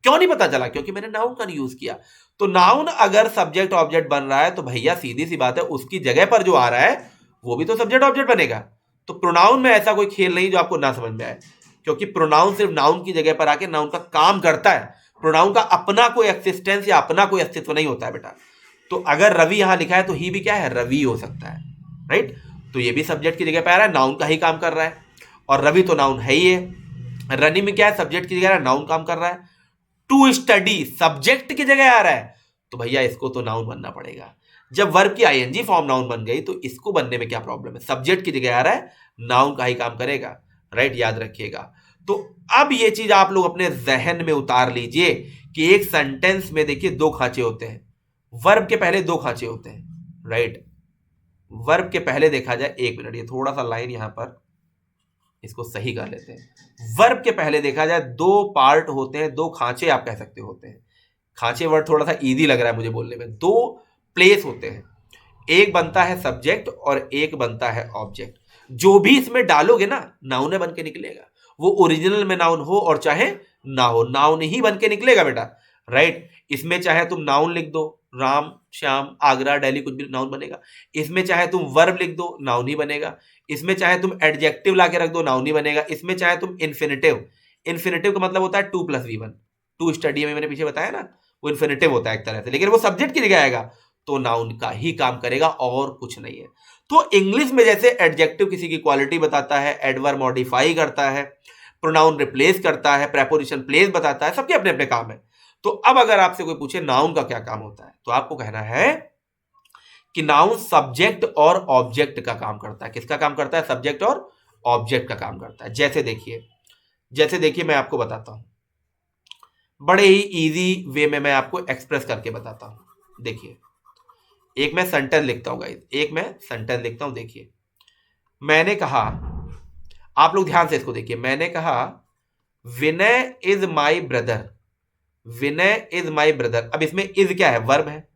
क्यों नहीं पता चला? क्योंकि मैंने नाउन का यूज किया। तो नाउन अगर सब्जेक्ट ऑब्जेक्ट बन रहा है तो भैया सीधी सी बात है, उसकी जगह पर जो आ रहा है वो भी तो सब्जेक्ट ऑब्जेक्ट बनेगा। तो प्रोनाउन में ऐसा कोई खेल नहीं जो आपको ना समझ में आए, क्योंकि प्रोनाउन सिर्फ नाउन की जगह पर आके नाउन का काम करता है। प्रोनाउन का अपना कोई एक्सिस्टेंस या अपना कोई अस्तित्व नहीं होता है बेटा। तो अगर रवि यहां लिखा है तो ही भी क्या है? रवि हो सकता है, राइट। तो ये भी सब्जेक्ट की जगह पर आ रहा है, नाउन का ही काम कर रहा है, और रवि तो नाउन है ही है। रनिंग में क्या है? सब्जेक्ट की जगह नाउन काम कर रहा है। टू स्टडी सब्जेक्ट की जगह आ रहा है, तो भैया इसको तो नाउन बनना पड़ेगा। जब वर्ब की आईएनजी फॉर्म नाउन बन गई तो इसको बनने में क्या प्रॉब्लम है? सब्जेक्ट की जगह आ रहा है, नाउन का ही काम करेगा, राइट, याद रखिएगा। तो अब ये चीज आप लोग अपने जहन में उतार लीजिए कि एक सेंटेंस में देखिए दो खांचे होते हैं, वर्ब के पहले दो खांचे होते हैं, राइट। वर्ब के पहले देखा जाए, एक मिनट, ये थोड़ा सा लाइन यहां पर इसको सही कर लेते हैं। वर्ब के पहले देखा जाए दो पार्ट होते हैं, दो खांचे आप कह सकते होते हैं। खांचे वर्ड थोड़ा सा इजी लग रहा है मुझे बोलने में। दो प्लेस होते हैं, एक बनता है सब्जेक्ट और एक बनता है ऑब्जेक्ट। जो भी इसमें डालोगे ना, नाउन बन के निकलेगा। वो ओरिजिनल में नाउन हो और चाहे ना हो, नाउन ही बन के निकलेगा बेटा, राइट। इसमें चाहे तुम नाउन लिख दो, राम, श्याम, आगरा, दिल्ली, कुछ भी नाउन बनेगा। इसमें चाहे तुम वर्ब लिख दो, नाउन ही बनेगा। इसमें चाहे तुम एडजेक्टिव लाके रख दो, नाउन ही बनेगा। इसमें चाहे तुम इन्फिनेटिव, इन्फिनेटिव का मतलब होता है 2+V1, टू स्टडी में मैंने पीछे बताया ना, वो इन्फिनेटिव होता है एक तरह से, लेकिन वो सब्जेक्ट की जगह आएगा तो नाउन का ही काम करेगा और कुछ नहीं है। तो इंग्लिश में जैसे एडजेक्टिव किसी की क्वालिटी बताता है, एडवर्ब मॉडिफाई करता है, प्रोनाउन रिप्लेस करता है, प्रेपोजिशन प्लेस बताता है, सबके अपने अपने काम है। तो अब अगर आपसे कोई पूछे नाउन का क्या काम होता है, तो आपको कहना है कि नाउन सब्जेक्ट और ऑब्जेक्ट का काम करता है। किसका काम करता है? सब्जेक्ट और ऑब्जेक्ट का काम करता है। जैसे देखिए मैं आपको बताता हूं, बड़े ही इजी वे में मैं आपको एक्सप्रेस करके बताता हूं। देखिए, एक मैं सेंटेंस लिखता हूं गाइस, एक मैं सेंटेंस लिखता हूं। देखिए, मैंने कहा, आप लोग ध्यान से इसको देखिए, मैंने कहा Vinay is my brother, Vinay is my brother. अब इसमें इज क्या है? वर्ब है,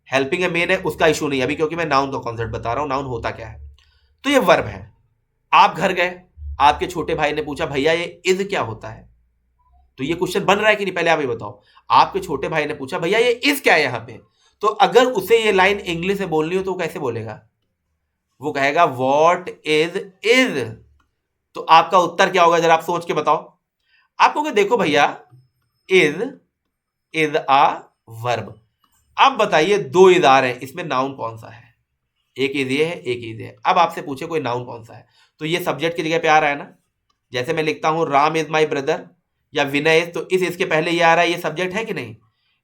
हेल्पिंग ए मेन है, उसका इशू नहीं अभी, क्योंकि मैं नाउन का कॉन्सेप्ट बता रहा हूं, नाउन होता क्या है। तो ये वर्ब है। आप घर गए, आपके छोटे भाई ने पूछा भैया ये इज क्या होता है, तो ये क्वेश्चन बन रहा है कि नहीं, पहले आप ये बताओ। आपके छोटे भाई ने पूछा भैया ये इज क्या है यहां पे, तो अगर उसे ये लाइन इंग्लिश में बोलनी हो तो वो कैसे बोलेगा? वो कहेगा व्हाट इज इज। तो आपका उत्तर क्या होगा जरा आप सोच के बताओ। आप कहोगे देखो भैया इज अ वर्ब। अब बताइए दो इज आ रहे हैं, इसमें नाउन कौन सा है? एक इज ये है, एक इज है। अब आपसे पूछे कोई नाउन कौन सा है, तो ये सब्जेक्ट की जगह पे आ रहा है ना। जैसे मैं लिखता हूं राम इज माई ब्रदर या विनय इज, तो इस इसके पहले ये आ रहा है, ये सब्जेक्ट है कि नहीं?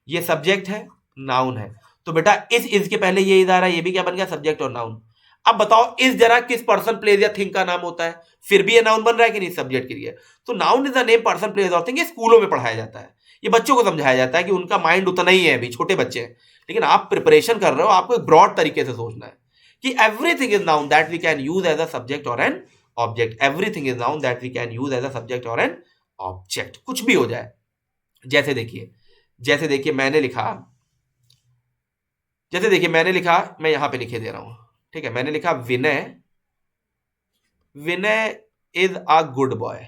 ये सब्जेक्ट है, नाउन है। तो बेटा इस के पहले ये इज आ रहा है, ये भी क्या बन गया? सब्जेक्ट और नाउन। अब बताओ इस जरा किस पर्सन प्लेस या थिंग का नाम होता है, फिर भी ये नाउन बन रहा है कि नहीं सब्जेक्ट के लिए। तो noun is the name person place और थिंग, ये स्कूलों में पढ़ाया जाता है, ये बच्चों को समझाया जाता है कि उनका माइंड उतना ही है, अभी छोटे बच्चे हैं। लेकिन आप प्रिपरेशन कर रहे हो, आपको एक ब्रॉड तरीके से सोचना है कि everything is noun that we can use as a subject और an object. Everything is noun that we can use as a subject और एन ऑब्जेक्ट, कुछ भी हो जाए। जैसे देखिए मैंने लिखा, मैं यहां पे लिखे दे रहा हूं, ठीक है। मैंने लिखा Vinay, Vinay is a good boy,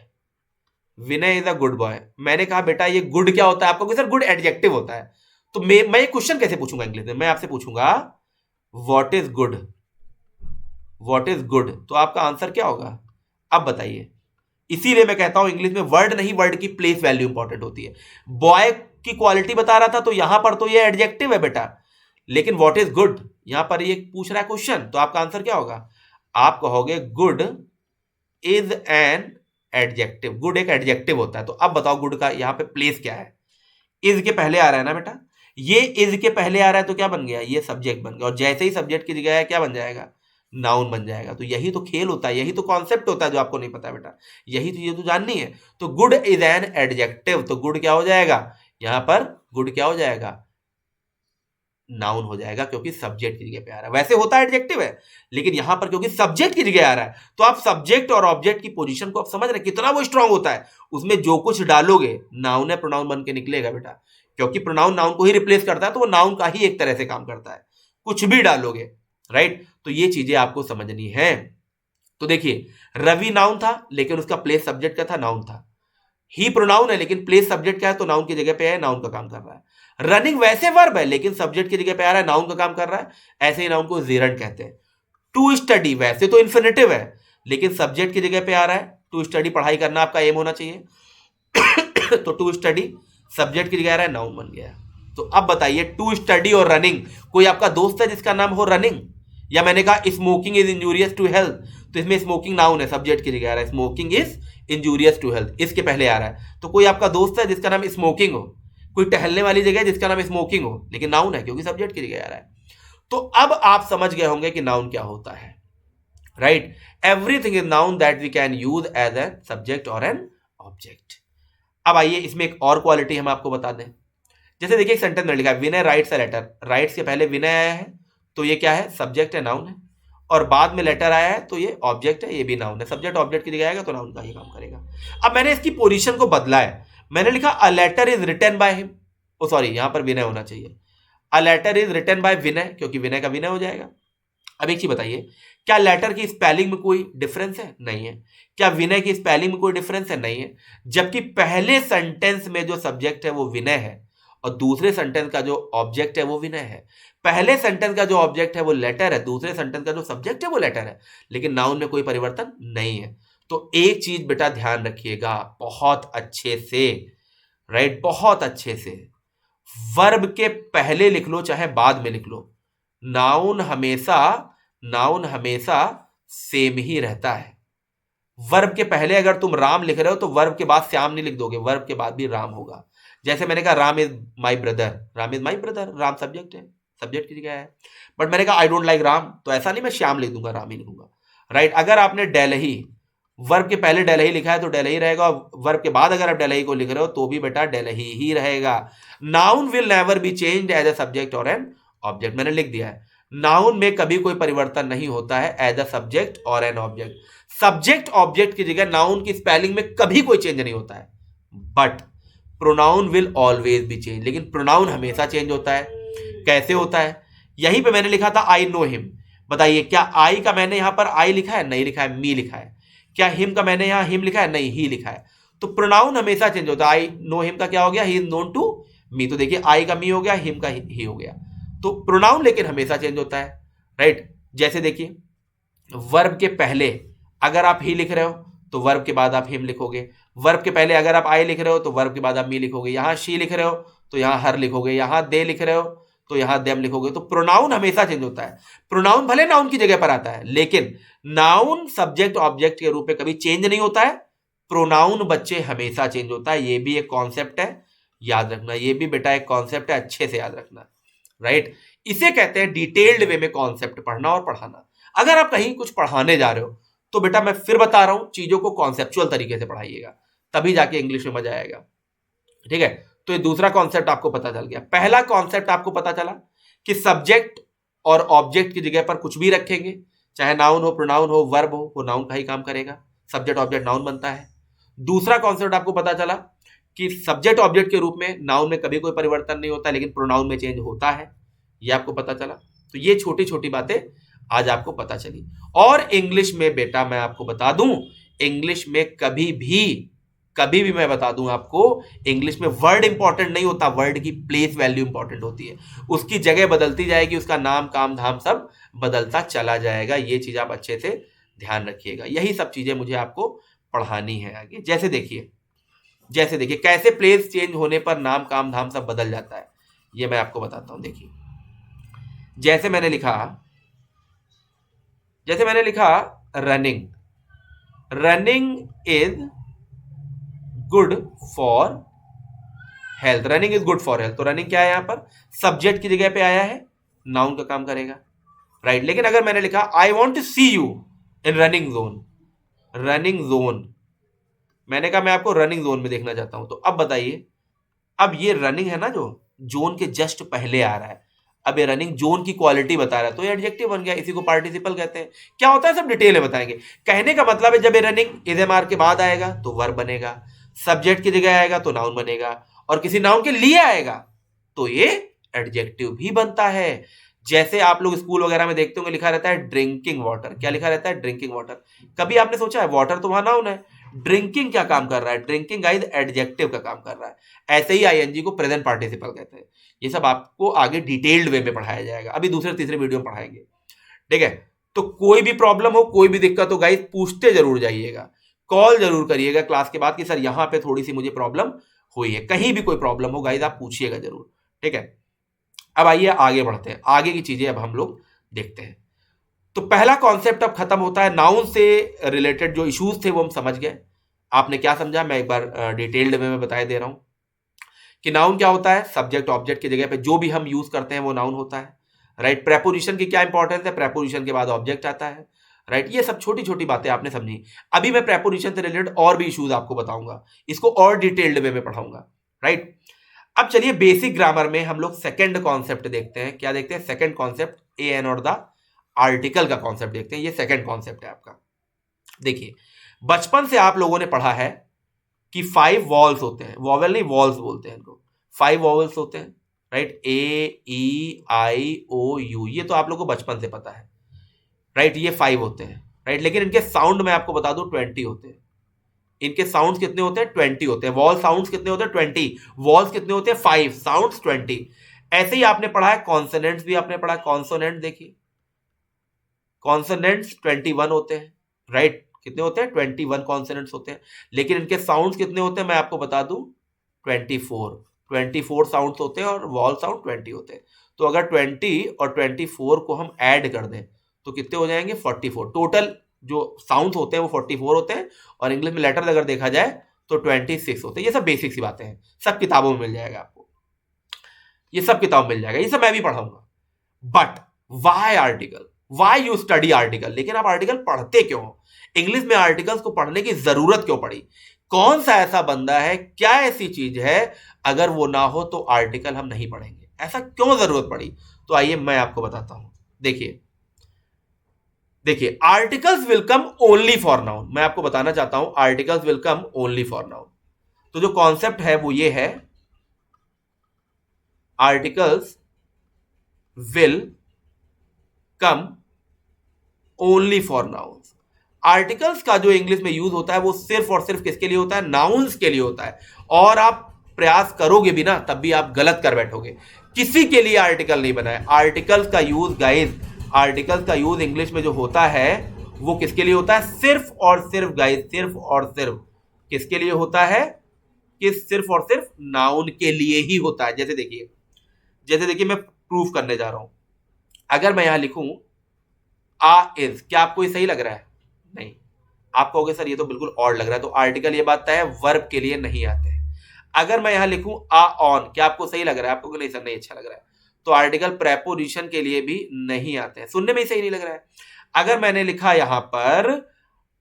Vinay is a good boy. मैंने कहा बेटा ये गुड क्या होता है, आपको सर गुड एडजेक्टिव होता है। तो मैं ये क्वेश्चन कैसे पूछूंगा इंग्लिश में, मैं आपसे पूछूंगा what is good, what is good, तो आपका आंसर क्या होगा, अब बताइए। इसीलिए मैं कहता हूं इंग्लिश में वर्ड नहीं, वर्ड की प्लेस वैल्यू इंपॉर्टेंट होती है। बॉय की क्वालिटी बता रहा था तो यहां पर तो ये एडजेक्टिव है बेटा, लेकिन व्हाट इज गुड यहां पर ये पूछ रहा है क्वेश्चन, तो आपका आंसर क्या होगा, आप कहोगे good is an adjective. Good एक एडजेक्टिव होता है। तो अब बताओ गुड का यहां पे प्लेस क्या है, इज के पहले आ रहा है ना बेटा, ये इज के पहले आ रहा है तो क्या बन गया, ये सब्जेक्ट बन गया, और जैसे ही सब्जेक्ट की जगह है क्या बन जाएगा, नाउन बन जाएगा। तो यही तो खेल होता है, यही तो कॉन्सेप्ट होता है जो आपको नहीं पता है बेटा, यही तो ये तो जाननी है। तो गुड इज एन एडजेक्टिव, तो गुड क्या हो जाएगा, यहां पर गुड क्या हो जाएगा, नाउन हो जाएगा, क्योंकि सब्जेक्ट की जगह पे आ रहा है। वैसे होता है एडजेक्टिव है, लेकिन यहां पर क्योंकि सब्जेक्ट की जगह आ रहा है, तो आप सब्जेक्ट और ऑब्जेक्ट की पोजीशन को आप समझ रहे हैं कितना वो स्ट्रांग होता है। उसमें जो कुछ डालोगे नाउन है प्रोनाउन बन के निकलेगा बेटा, क्योंकि प्रोनाउन नाउन को ही रिप्लेस करता है, तो वो नाउन का ही एक तरह से काम करता है, कुछ भी डालोगे, राइट। तो ये चीजें आपको समझनी है। तो देखिए रवि नाउन था लेकिन उसका प्लेस सब्जेक्ट का था, नाउन था। ही प्रोनाउन है लेकिन प्लेस सब्जेक्ट का है, तो नाउन की जगह पे है, नाउन का काम कर रहा है। रनिंग वैसे वर्ब है लेकिन सब्जेक्ट की जगह पे आ रहा है, नाउन का काम कर रहा है। ऐसे ही नाउन को जेरंड कहते हैं। टू स्टडी वैसे तो इन्फिनेटिव है लेकिन सब्जेक्ट की जगह पे आ रहा है, टू स्टडी पढ़ाई करना आपका एम होना चाहिए। तो टू स्टडी सब्जेक्ट की जगह आ रहा है, नाउन बन गया। तो अब बताइए टू स्टडी और रनिंग, कोई आपका दोस्त है जिसका नाम हो रनिंग, या मैंने कहा smoking is injurious to health, तो इसमें स्मोकिंग नाउन है, सब्जेक्ट की जगह आ रहा है, smoking is injurious to health, इसके पहले आ रहा है। तो कोई आपका दोस्त है जिसका नाम स्मोकिंग हो, कोई टहलने वाली जगह जिसका नाम स्मोकिंग हो, लेकिन नाउन है क्योंकि सब्जेक्ट की जगह आ रहा है। तो अब आप समझ गए होंगे कि नाउन क्या होता है, right. Everything is noun that we can use as a subject और एन ऑब्जेक्ट। अब आइए इसमें एक और क्वालिटी हम आपको बता दें। जैसे देखिए एक सेंटेंस में लिखा है विनय राइट्स अ लेटर, राइट्स के पहले विनय आया है तो ये क्या है, सब्जेक्ट है, नाउन है। और बाद में लेटर आया है तो ये ऑब्जेक्ट है, ये भी नाउन है। सब्जेक्ट ऑब्जेक्ट की जगह आएगा तो नाउन का ही काम करेगा। अब मैंने इसकी पोजीशन को बदला है, मैंने लिखा a letter is written by him, oh sorry यहां पर विनय होना चाहिए, a letter is written by Vinay, क्योंकि विनय का विनय हो जाएगा। अब एक चीज बताइए, क्या लेटर की स्पेलिंग में कोई डिफरेंस है, नहीं है। क्या विनय की स्पेलिंग में कोई डिफरेंस है, नहीं है। जबकि पहले सेंटेंस में जो सब्जेक्ट है वो विनय है और दूसरे सेंटेंस का जो ऑब्जेक्ट है वो विनय है। पहले सेंटेंस का जो ऑब्जेक्ट है वो लेटर है, दूसरे सेंटेंस का जो सब्जेक्ट है वो लेटर है, लेकिन नाउन में कोई परिवर्तन नहीं है। तो एक चीज बेटा ध्यान रखिएगा बहुत अच्छे से, राइट, बहुत अच्छे से, वर्ब के पहले लिख लो चाहे बाद में लिख लो, नाउन हमेशा सेम ही रहता है। वर्ब के पहले अगर तुम राम लिख रहे हो तो वर्ब के बाद श्याम नहीं लिख दोगे, वर्ब के बाद भी राम होगा। जैसे मैंने कहा Ram is my brother, Ram is my brother, Ram subject है, सब्जेक्ट की जगह है। बट मैंने कहा आई डोंट लाइक राम, तो ऐसा नहीं मैं श्याम लिख दूंगा, राम ही लिखूंगा, राइट। अगर आपने डेलही, वर्ब के पहले डेलही लिखा है तो डेलही रहेगा, और वर्ब के बाद अगर आप डेलही को लिख रहे हो तो भी बेटा डेलही ही रहेगा। Noun will never be changed as a subject और एन ऑब्जेक्ट, मैंने लिख दिया है। नाउन में कभी कोई परिवर्तन नहीं होता है एज अ सब्जेक्ट और एन ऑब्जेक्ट। सब्जेक्ट ऑब्जेक्ट की जगह नाउन की स्पेलिंग में कभी कोई चेंज नहीं होता है, but pronoun will always be change, लेकिन प्रोनाउन हमेशा चेंज होता है। कैसे होता है, यहीं पे मैंने लिखा था आई नो हिम, बताइए क्या आई का मैंने यहां पर आई लिखा है, नहीं लिखा है, मी लिखा है। क्या हिम का मैंने यहां हिम लिखा है, नहीं, ही लिखा है। तो प्रोनाउन हमेशा चेंज होता है। आई नो हिम का क्या हो गया, he is known to me, तो देखिए आई का मी हो गया, हिम का ही हो गया। तो प्रोनाउन लेकिन हमेशा चेंज होता है, राइट। जैसे देखिए वर्ब के पहले अगर आप ही लिख रहे हो तो वर्ब के बाद आप हिम लिखोगे, वर्ब के पहले अगर आप आई लिख रहे हो तो वर्ब के बाद आप मी लिखोगे, यहां शी लिख रहे हो तो यहां हर लिखोगे, यहां दे लिख रहे हो तो यहां देम लिखोगे। तो प्रोनाउन हमेशा चेंज होता है। प्रोनाउन भले नाउन की जगह पर आता है लेकिन नाउन सब्जेक्ट ऑब्जेक्ट के रूप में कभी चेंज नहीं होता है, प्रोनाउन बच्चे हमेशा चेंज होता है। ये भी एक कॉन्सेप्ट है, याद रखना, ये भी बेटा एक कॉन्सेप्ट है, अच्छे से याद रखना, राइट। इसे कहते हैं डिटेल्ड वे में कॉन्सेप्ट पढ़ना और पढ़ाना। अगर आप कहीं कुछ पढ़ाने जा रहे हो तो बेटा मैं फिर बता रहा हूं, चीजों को कॉन्सेप्चुअल तरीके से पढ़ाइएगा, तभी जाके इंग्लिश में मजा आएगा। ठीक है, तो ये दूसरा कॉन्सेप्ट आपको पता चल गया। पहला कॉन्सेप्ट आपको पता चला कि सब्जेक्ट और ऑब्जेक्ट की जगह पर कुछ भी रखेंगे, चाहे नाउन हो, प्रोनाउन हो, वर्ब हो, वो नाउन का ही काम करेगा, सब्जेक्ट ऑब्जेक्ट नाउन बनता है। दूसरा कॉन्सेप्ट आपको पता चला कि सब्जेक्ट ऑब्जेक्ट के रूप में नाउन में कभी कोई परिवर्तन नहीं होता, लेकिन प्रोनाउन में चेंज होता है, ये आपको पता चला। तो ये छोटी छोटी बातें आज आपको पता चली। और इंग्लिश में बेटा मैं आपको बता दूं, इंग्लिश में कभी भी मैं बता दूं आपको, इंग्लिश में वर्ड इंपॉर्टेंट नहीं होता, वर्ड की प्लेस वैल्यू इंपॉर्टेंट होती है। उसकी जगह बदलती जाएगी, उसका नाम काम धाम सब बदलता चला जाएगा। ये चीज आप अच्छे से ध्यान रखिएगा। यही सब चीजें मुझे आपको पढ़ानी है आगे। जैसे देखिए कैसे प्लेस चेंज होने पर नाम काम धाम सब बदल जाता है, ये मैं आपको बताता हूं। देखिए जैसे मैंने लिखा running is good for health, running is good for health. तो रनिंग क्या है, यहां पर सब्जेक्ट की जगह पे आया है, नाउन का काम करेगा, राइट। लेकिन अगर मैंने लिखा I want to see you in running zone, मैंने कहा मैं आपको रनिंग जोन में देखना चाहता हूं, तो अब बताइए, अब ये रनिंग है ना जो जोन के जस्ट पहले आ रहा है, अब ये रनिंग जोन की क्वालिटी बता रहा है, तो ये एडजेक्टिव बन गया, इसी को पार्टिसिपल कहते हैं। क्या होता है सब डिटेल में बताएंगे। कहने का मतलब है जब ये रनिंग इज़ेमार के बाद आएगा तो वर्ब बनेगा, सब्जेक्ट की जगह आएगा तो नाउन बनेगा, और किसी नाउन के लिए आएगा तो ये एडजेक्टिव भी बनता है। जैसे आप लोग स्कूल वगैरह में देखते होंगे लिखा रहता है ड्रिंकिंग वाटर, क्या लिखा रहता है, ड्रिंकिंग वाटर। कभी आपने सोचा है वाटर तो वहां नाउन है, ड्रिंकिंग क्या काम कर रहा है, ड्रिंकिंग गाइस एडजेक्टिव का काम कर रहा है। ऐसे ही आईएनजी को प्रेजेंट पार्टिसिपल कहते हैं। ये सब आपको आगे डिटेल्ड वे में पढ़ाया जाएगा, अभी दूसरे तीसरे वीडियो में पढ़ाएंगे। ठीक है, तो कोई भी प्रॉब्लम हो, कोई भी दिक्कत हो गाइस, पूछते जरूर जाइएगा, कॉल जरूर करिएगा क्लास के बाद कि सर यहाँ पे थोड़ी सी मुझे प्रॉब्लम हुई है। कहीं भी कोई प्रॉब्लम हो गाइस आप पूछिएगा जरूर। ठीक है, अब आइए आगे बढ़ते हैं, आगे की चीजें अब हम लोग देखते हैं। तो पहला कॉन्सेप्ट अब खत्म होता है, नाउन से रिलेटेड जो इश्यूज थे वो हम समझ गए। आपने क्या समझा मैं एक बार डिटेल्ड वे में बता दे रहा हूं कि नाउन क्या होता है, सब्जेक्ट ऑब्जेक्ट की जगह पे जो भी हम यूज करते हैं वो नाउन होता है, राइट। प्रेपोजिशन की क्या इंपॉर्टेंस है, प्रेपोजिशन के बाद ऑब्जेक्ट आता है, राइट। ये सब छोटी छोटी बातें आपने समझी। अभी मैं प्रेपोजिशन से रिलेटेड और भी इश्यूज आपको बताऊंगा, इसको और डिटेल्ड वे में पढ़ाऊंगा, राइट। अब चलिए बेसिक ग्रामर में हम लोग सेकंड कॉन्सेप्ट देखते हैं। क्या देखते हैं, सेकंड कॉन्सेप्ट, ए एन और द आर्टिकल का कॉन्सेप्ट देखते हैं। ये सेकंड कॉन्सेप्ट है आपका। देखिए बचपन से आप लोगों ने पढ़ा है कि 5 वॉल्स होते हैं, वॉवेल नहीं वॉल्स बोलते हैं इनको, 5 वॉवेल्स होते हैं, right. A E I O you, ये तो आप लोगों को बचपन से पता है, राइट। ये 5 होते हैं, राइट। लेकिन इनके साउंड मैं आपको बता दूं 20 होते हैं। इनके साउंड्स कितने होते हैं, 20 होते हैं। वॉल साउंड्स कितने होते हैं, 20। वॉल्स कितने होते हैं, 5। साउंड्स 20। ऐसे ही आपने पढ़ा है कॉन्सोनेंट्स भी आपने पढ़ा, कॉन्सोनेंट देखिए, कॉन्सोनेंट्स 21 होते हैं, राइट। कितने होते हैं, 21 कॉन्सोनेंट्स होते हैं। लेकिन इनके साउंड्स कितने होते हैं मैं आपको बता दूं, 24 साउंड्स होते हैं, और वॉल साउंड 20 होते हैं। तो अगर 20 और 24 को हम ऐड कर दें तो कितने हो जाएंगे, 44। टोटल जो साउंड्स होते हैं वो 44 होते हैं, और इंग्लिश में लेटर्स अगर देखा जाए तो 26 होते हैं। ये सब बेसिक सी बातें हैं, सब किताबों में मिल जाएगा आपको, ये सब किताब मिल जाएगा, ये सब मैं भी पढ़ाऊंगा। But why article, why you study article, लेकिन आप आर्टिकल पढ़ते क्यों, इंग्लिश में आर्टिकल्स को पढ़ने की जरूरत क्यों पड़ी, कौन सा ऐसा बंदा है, क्या ऐसी चीज है, अगर वो ना हो तो आर्टिकल हम नहीं पढ़ेंगे, ऐसा क्यों जरूरत पड़ी। तो आइए मैं आपको बताता हूं। देखिए articles will come only for noun, मैं आपको बताना चाहता हूं articles will come only for noun. तो जो कॉन्सेप्ट है वो ये है, articles will come only for nouns. Articles का जो इंग्लिश में यूज होता है वो सिर्फ और सिर्फ किसके लिए होता है, नाउन्स के लिए होता है। और आप प्रयास करोगे भी ना तब भी आप गलत कर बैठोगे, किसी के लिए आर्टिकल नहीं बना है। आर्टिकल्स का यूज गाइस, आर्टिकल्स का यूज इंग्लिश में जो होता है वो किसके लिए होता है, सिर्फ और सिर्फ गाइस, सिर्फ और सिर्फ किसके लिए होता है, कि सिर्फ और सिर्फ नाउन के लिए ही होता है। जैसे देखिए मैं प्रूफ करने जा रहा हूं, अगर मैं यहां लिखूं आ इज, क्या आपको ये सही लग रहा है, नहीं, आप कहोगे सर ये तो बिल्कुल और लग रहा है, तो आर्टिकल ये बात है वर्ब के लिए नहीं आते हैं। अगर मैं यहां लिखूं आ ऑन, क्या आपको सही लग रहा है, आपको नहीं सर नहीं अच्छा लग रहा है, तो आर्टिकल प्रेपोजिशन के लिए भी नहीं आते हैं, सुनने में ही सही नहीं लग रहा है। अगर मैंने लिखा यहां पर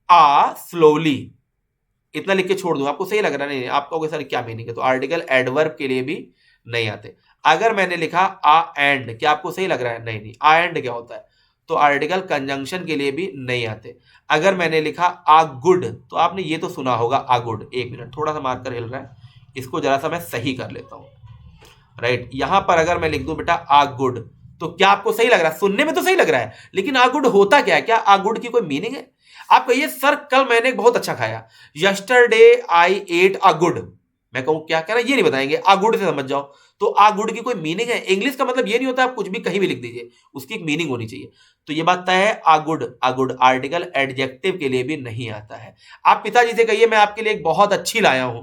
आ स्लोली, इतना लिख के छोड़ दूं, आपको सही लग रहा है? नहीं, आप कहोगे सर क्या मीनिंग है, तो आर्टिकल एडवर्ब के लिए भी नहीं आते। अगर मैंने लिखा आ एंड, क्या आपको सही लग रहा है? नहीं नहीं, आ एंड क्या होता है? तो आर्टिकल कंजंक्शन के लिए भी नहीं आते। अगर मैंने लिखा आ गुड, तो आपने ये तो सुना होगा आ गुड। एक मिनट, थोड़ा सा मार्कर हिल रहा है, इसको जरा सा मैं सही कर लेता हूं। राइट, यहां पर अगर मैं लिख दूं बेटा आ गुड, तो क्या आपको सही लग रहा है? सुनने में तो सही लग रहा है, लेकिन आ गुड होता क्या है? क्या आ गुड की कोई मीनिंग है? आप कहिए सर कल मैंने बहुत अच्छा खाया, yesterday I ate a good. मैं कहूं क्या कहना, ये नहीं बताएंगे, आ गुड से समझ जाओ। तो आ गुड की कोई मीनिंग है? इंग्लिश का मतलब ये नहीं होता आप कुछ भी कहीं भी लिख दीजिए, उसकी एक मीनिंग होनी चाहिए। तो ये बात तय है, आ गुड आर्टिकल एडजेक्टिव के लिए भी नहीं आता है। आप पिताजी से कहिए मैं आपके लिए एक बहुत अच्छी लाया हूं,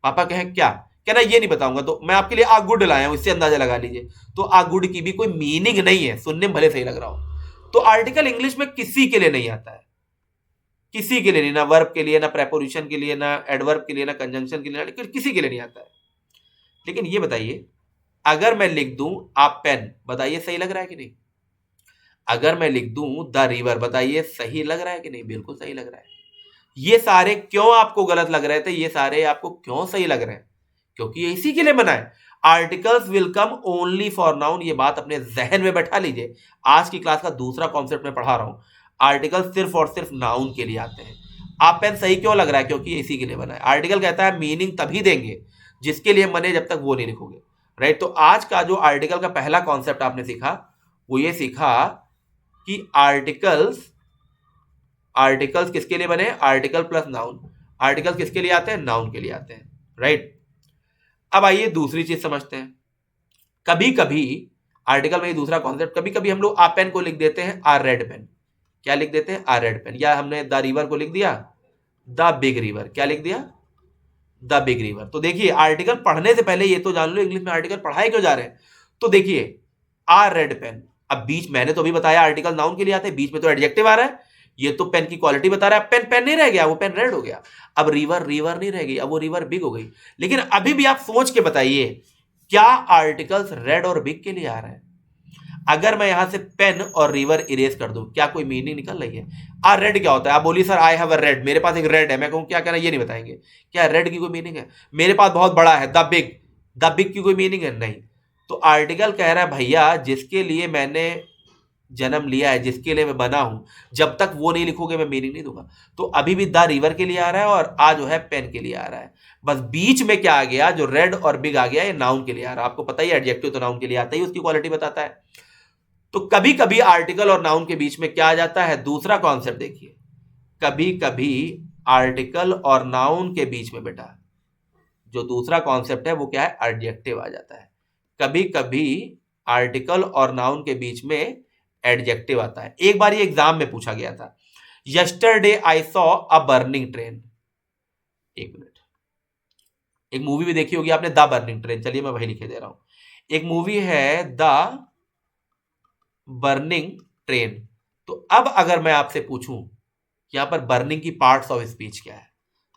पापा कहें क्या, कहना ये नहीं बताऊंगा, तो मैं आपके लिए आ गुड लाया हूं, इससे अंदाजा लगा लीजिए। तो आ गुड की भी कोई मीनिंग नहीं है, सुनने में भले सही लग रहा हो। तो आर्टिकल इंग्लिश में किसी के लिए नहीं आता है, किसी के लिए नहीं, ना वर्ब के लिए, ना प्रेपोजिशन के लिए, ना एडवर्ब के लिए, ना कंजंक्शन के लिए, ना किसी के लिए नहीं आता है। लेकिन ये बताइए, अगर मैं लिख दूं आप पेन, बताइए सही लग रहा है कि नहीं? अगर मैं लिख दूं द रिवर, बताइए सही लग रहा है कि नहीं? बिल्कुल सही लग रहा है। ये सारे क्यों आपको गलत लग रहे थे, ये सारे आपको क्यों सही लग रहे हैं? क्योंकि ये इसी के लिए बना है। Articles will come only for noun, ये बात अपने जहन में बैठा लीजिए। आज की क्लास का दूसरा कॉन्सेप्ट मैं पढ़ा रहा हूं, आर्टिकल सिर्फ और सिर्फ नाउन के लिए आते हैं। आप पेन सही क्यों लग रहा है? क्योंकि ये इसी के लिए बना है। आर्टिकल कहता है मीनिंग तभी देंगे जिसके लिए बने, जब तक वो नहीं लिखोगे। राइट, तो आज का जो आर्टिकल का पहला कॉन्सेप्ट आपने सीखा, वो ये सीखा कि आर्टिकल्स, आर्टिकल्स किसके लिए बने? Article plus noun. आर्टिकल किसके लिए आते हैं? नाउन के लिए आते हैं। राइट, अब आइए दूसरी चीज समझते हैं। कभी कभी आर्टिकल में ही दूसरा कॉन्सेप्ट, कभी कभी हम लोग आ पेन को लिख देते हैं आ रेड पेन। क्या लिख देते हैं? आ रेड पेन। या हमने द रिवर को लिख दिया द बिग रिवर। क्या लिख दिया? The big river. तो देखिए, आर्टिकल पढ़ने से पहले ये तो जान लो इंग्लिश में आर्टिकल पढ़ाए क्यों जा रहे हैं। तो देखिए, आ रेड पेन, अब बीच, मैंने तो अभी बताया आर्टिकल नाउन के लिए आते हैं, बीच में तो एडजेक्टिव आ रहा है, ये तो पेन की क्वालिटी बता रहा है। पेन पेन नहीं रह गया, वो पेन रेड हो गया। अब रिवर रिवर नहीं रह गई, अब वो रिवर बिग हो गई। लेकिन अभी भी आप सोच के बताइए, क्या आर्टिकल्स रेड और बिग के लिए आ रहे हैं? अगर मैं यहां से पेन और रिवर इरेज कर दूं, क्या कोई मीनिंग निकल रही है? आ रेड क्या होता है? आप बोलिए sir I have a red, मेरे पास एक रेड है। मैं कहूं क्या कहना, ये नहीं बताएंगे। क्या रेड की कोई मीनिंग है? मेरे पास बहुत बड़ा है, द बिग की कोई मीनिंग है? नहीं। तो आर्टिकल कह रहा है भैया जिसके लिए मैंने जन्म लिया है, जिसके लिए मैं बना हूं, जब तक वो नहीं लिखोगे मैं मीनिंग नहीं दूंगा। तो अभी भी द रिवर के लिए आ रहा है और आ जो है पेन के लिए आ रहा है। बस बीच में क्या आ गया, जो रेड और बिग आ गया, ये नाउन के लिए आ रहा है। आपको पता ही है एडजेक्टिव तो नाउन के लिए आता ही, उसकी क्वालिटी बताता है। तो कभी कभी आर्टिकल और नाउन के बीच में क्या आ जाता है? दूसरा कॉन्सेप्ट देखिए, कभी कभी आर्टिकल और नाउन के बीच में बेटा जो दूसरा कॉन्सेप्ट है वो क्या है? एडजेक्टिव आ जाता है। कभी कभी आर्टिकल और नाउन के बीच में एडजेक्टिव आता है। एक बार ये एग्जाम में पूछा गया था, yesterday I saw a burning train. एक मिनट, एक मूवी भी देखी होगी आपने, द बर्निंग ट्रेन। चलिए मैं वही लिखे दे रहा हूं। एक मूवी है द बर्निंग ट्रेन। तो अब अगर मैं आपसे पूछूं यहां पर बर्निंग की पार्ट्स ऑफ स्पीच क्या है,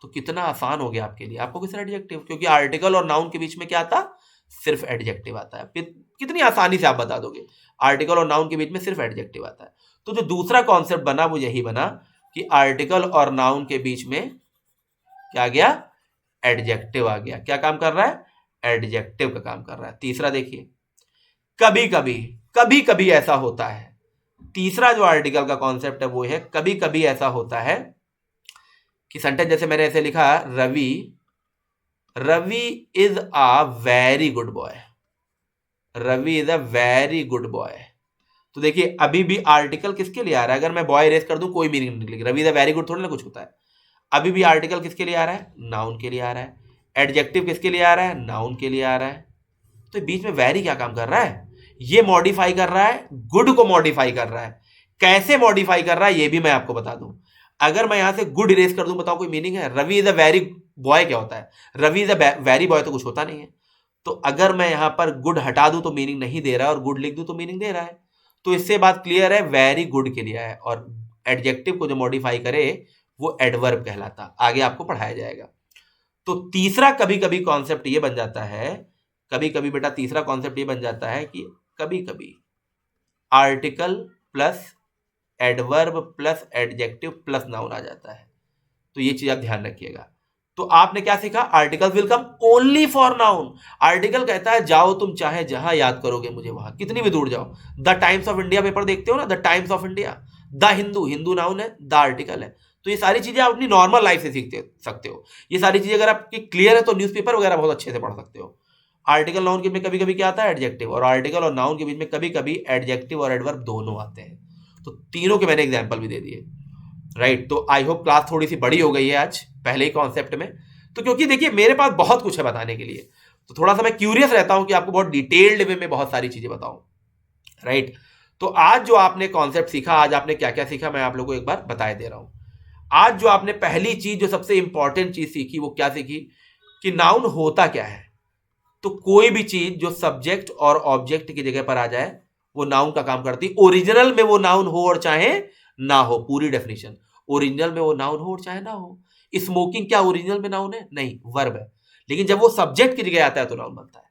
तो कितना आसान हो गया आपके लिए। आपको किस एडजेक्टिव, क्योंकि आर्टिकल और नाउन के बीच में क्या आता? सिर्फ एडजेक्टिव आता है। कितनी आसानी से आप बता दोगे, आर्टिकल और नाउन के बीच में सिर्फ एडजेक्टिव आता है। तो जो दूसरा कॉन्सेप्ट बना वो यही बना कि आर्टिकल और नाउन के बीच में क्या आ गया? एडजेक्टिव आ गया। क्या काम कर रहा है? एडजेक्टिव का काम कर रहा है। तीसरा देखिए, कभी कभी, कभी कभी ऐसा होता है। तीसरा जो आर्टिकल का कॉन्सेप्ट है वो है कभी कभी ऐसा होता है कि सेंटेंस जैसे मैंने ऐसे लिखा, Ravi Ravi is a very good boy. Ravi is a very good boy. तो देखिए अभी भी आर्टिकल किसके लिए आ रहा है? अगर मैं बॉय रेस कर दूं कोई मीनिंग नहीं निकलेगी। Ravi is a very good थोड़ा ना कुछ होता है। अभी भी आर्टिकल किसके लिए आ रहा है? नाउन के लिए आ रहा है। एडजेक्टिव किसके लिए आ रहा है? नाउन के लिए आ रहा है। तो बीच में वेरी क्या काम कर रहा है? ये मॉडिफाई कर रहा है, गुड को मॉडिफाई कर रहा है। कैसे मॉडिफाई कर रहा है ये भी मैं आपको बता दूं। अगर मैं यहां से गुड इरेज कर दूं, बताओ कोई मीनिंग है? Ravi is a very boy क्या होता है? Ravi is a very boy तो कुछ होता नहीं है। तो अगर मैं यहां पर गुड हटा दूं तो मीनिंग नहीं दे रहा है, और गुड लिख दूं तो मीनिंग दे रहा है। तो इससे बात क्लियर है, वेरी गुड के लिए है। और एडजेक्टिव को जो मॉडिफाई करे वो एडवर्ब कहलाता, आगे आपको पढ़ाया जाएगा। तो तीसरा कभी कभी कॉन्सेप्ट ये बन जाता है, कभी कभी बेटा तीसरा कॉन्सेप्ट ये बन जाता है कि कभी कभी article plus adverb plus adjective plus noun आ जाता है। तो ये चीज आप ध्यान रखिएगा। तो आपने क्या सीखा, articles will come only for noun. Article कहता है जाओ तुम चाहे जहां याद करोगे मुझे वहां, कितनी भी दूर जाओ। The times of India paper देखते हो ना, the times of India, the Hindu, Hindu noun है, द आर्टिकल है। तो ये सारी चीजें आप अपनी नॉर्मल लाइफ से सीखते सकते हो। ये सारी चीजें अगर आपकी क्लियर है तो न्यूज़पेपर वगैरह बहुत अच्छे से पढ़ सकते हो। आर्टिकल नाउन के बीच में कभी कभी क्या आता है, एडजेक्टिव, और आर्टिकल और नाउन के बीच में कभी कभी एडजेक्टिव और एडवर्ब दोनों आते हैं। तो तीनों के मैंने एग्जाम्पल भी दे दिए, राइट। तो आई होप क्लास थोड़ी सी बड़ी हो गई है आज पहले ही कॉन्सेप्ट में। तो क्योंकि देखिए मेरे पास बहुत कुछ है बताने के लिए, तो थोड़ा सा मैं क्यूरियस रहता हूं कि आपको बहुत डिटेल्ड वे में बहुत सारी चीजें बताऊं, राइट। तो आज जो आपने कॉन्सेप्ट सीखा, आज आपने क्या क्या सीखा, मैं आप लोगों को एक बार बताए दे रहा हूं। आज जो आपने पहली चीज, जो सबसे इंपॉर्टेंट चीज सीखी, वो क्या सीखी कि नाउन होता क्या है। तो कोई भी चीज जो सब्जेक्ट और ऑब्जेक्ट की जगह पर आ जाए वो नाउन का काम करती है। ओरिजिनल में वो नाउन हो और चाहे ना हो, पूरी डेफिनेशन। ओरिजिनल में वो नाउन हो और चाहे ना हो। स्मोकिंग क्या ओरिजिनल में नाउन है? नहीं, वर्ब है। लेकिन जब वो सब्जेक्ट की जगह आता है तो नाउन बनता है,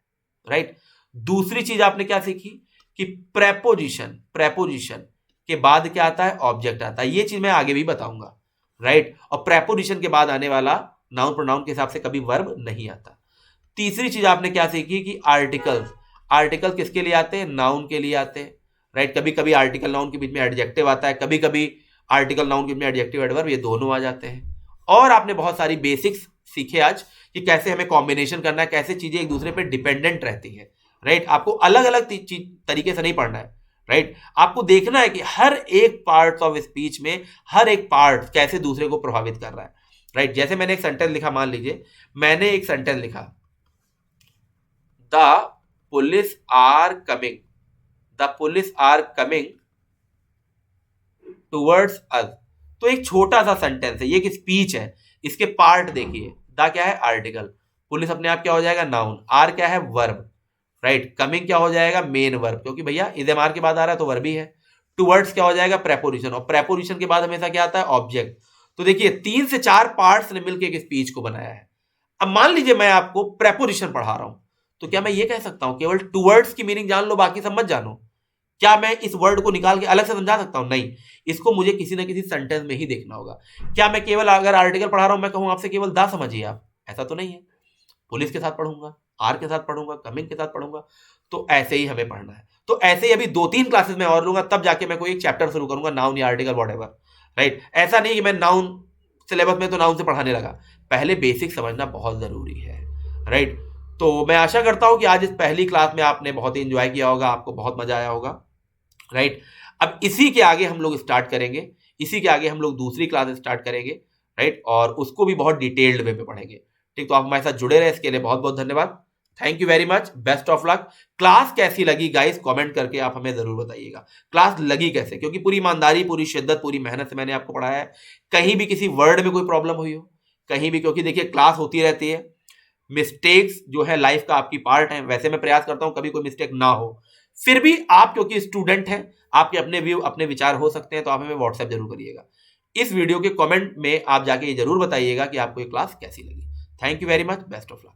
राइट। दूसरी चीज आपने क्या सीखी कि प्रेपोजिशन, प्रेपोजिशन के बाद क्या आता है, ऑब्जेक्ट आता है। ये चीज मैं आगे भी बताऊंगा, राइट। और प्रेपोजिशन के बाद आने वाला नाउन प्रोनाउन के हिसाब से कभी वर्ब नहीं आता। तीसरी चीज आपने क्या सीखी कि आर्टिकल्स, आर्टिकल किसके लिए आते हैं, नाउन के लिए आते हैं, राइट। कभी कभी आर्टिकल नाउन के बीच में एडजेक्टिव आता है, कभी कभी आर्टिकल नाउन के बीच में एडजेक्टिव एडवर्ब, ये दोनों आ जाते हैं। और आपने बहुत सारी बेसिक्स सीखे आज कि कैसे हमें कॉम्बिनेशन करना है, कैसे चीजें एक दूसरे पर डिपेंडेंट रहती हैं, राइट। आपको अलग अलग तरीके से नहीं पढ़ना है, राइट। आपको देखना है कि हर एक पार्ट ऑफ स्पीच में हर एक पार्ट कैसे दूसरे को प्रभावित कर रहा है, राइट। जैसे मैंने एक सेंटेंस लिखा, मान लीजिए मैंने एक सेंटेंस लिखा, the police are coming, the police are coming towards us. तो एक छोटा सा सेंटेंस है, ये एक स्पीच है। इसके पार्ट देखिए, द क्या है, आर्टिकल, पुलिस अपने आप क्या हो जाएगा, नाउन, आर क्या है, वर्ब, राइट। कमिंग क्या हो जाएगा, मेन वर्ब, क्योंकि भैया इज एम आर के बाद आ रहा है तो वर्ब ही है। टूवर्ड्स क्या हो जाएगा, प्रेपोजिशन, और प्रेपोजिशन के बाद हमेशा क्या आता है, ऑब्जेक्ट। तो देखिए 3 से 4 पार्ट्स ने मिलकर एक स्पीच को बनाया है। अब मान लीजिए मैं आपको प्रेपोजिशन पढ़ा रहा हूं, तो क्या मैं ये कह सकता हूं केवल टूवर्ड्स की मीनिंग जान लो बाकी सब मत जानो? क्या मैं इस वर्ड को निकाल के अलग से समझा सकता हूं? नहीं, इसको मुझे किसी ना किसी सेंटेंस में ही देखना होगा। क्या मैं केवल अगर आर्टिकल पढ़ा रहा हूं, मैं कहूं आपसे केवल दा समझिए आप, ऐसा तो नहीं है। पुलिस के साथ पढ़ूंगा, आर के साथ पढ़ूंगा, कमिंग के साथ पढ़ूंगा। तो ऐसे ही हमें पढ़ना है। तो ऐसे ही अभी 2-3 क्लासेस में और लूंगा, तब जाके मैं कोई एक चैप्टर शुरू करूंगा, नाउन या आर्टिकल व्हाटएवर, राइट। ऐसा नहीं कि मैं नाउन सिलेबस में तो नाउन से पढ़ाने लगा, पहले बेसिक समझना बहुत जरूरी है, राइट। तो मैं आशा करता हूं कि आज इस पहली क्लास में आपने बहुत ही एंजॉय किया होगा, आपको बहुत मजा आया होगा, राइट। अब इसी के आगे हम लोग स्टार्ट करेंगे, इसी के आगे हम लोग दूसरी क्लास स्टार्ट करेंगे, राइट। और उसको भी बहुत डिटेल्ड वे में पढ़ेंगे, ठीक। तो आप हमारे साथ जुड़े रहे, इसके लिए बहुत बहुत धन्यवाद। Thank you very much, best of luck. Class कैसी लगी गाइस, कमेंट करके आप हमें जरूर बताइएगा क्लास लगी कैसे, क्योंकि पूरी ईमानदारी, पूरी शिद्दत, पूरी मेहनत से मैंने आपको पढ़ाया है। कहीं भी किसी वर्ड में कोई प्रॉब्लम हुई हो, कहीं भी, क्योंकि देखिए क्लास होती रहती है, मिस्टेक्स जो है लाइफ का आपकी पार्ट है। वैसे मैं प्रयास करता हूं कभी कोई मिस्टेक ना हो, फिर भी आप क्योंकि स्टूडेंट हैं, आपके अपने व्यू, अपने विचार हो सकते हैं, तो आप हमें व्हाट्सएप जरूर करिएगा। इस वीडियो के कमेंट में आप जाके ये जरूर बताइएगा कि आपको ये क्लास कैसी लगी। Thank you very much, best of luck.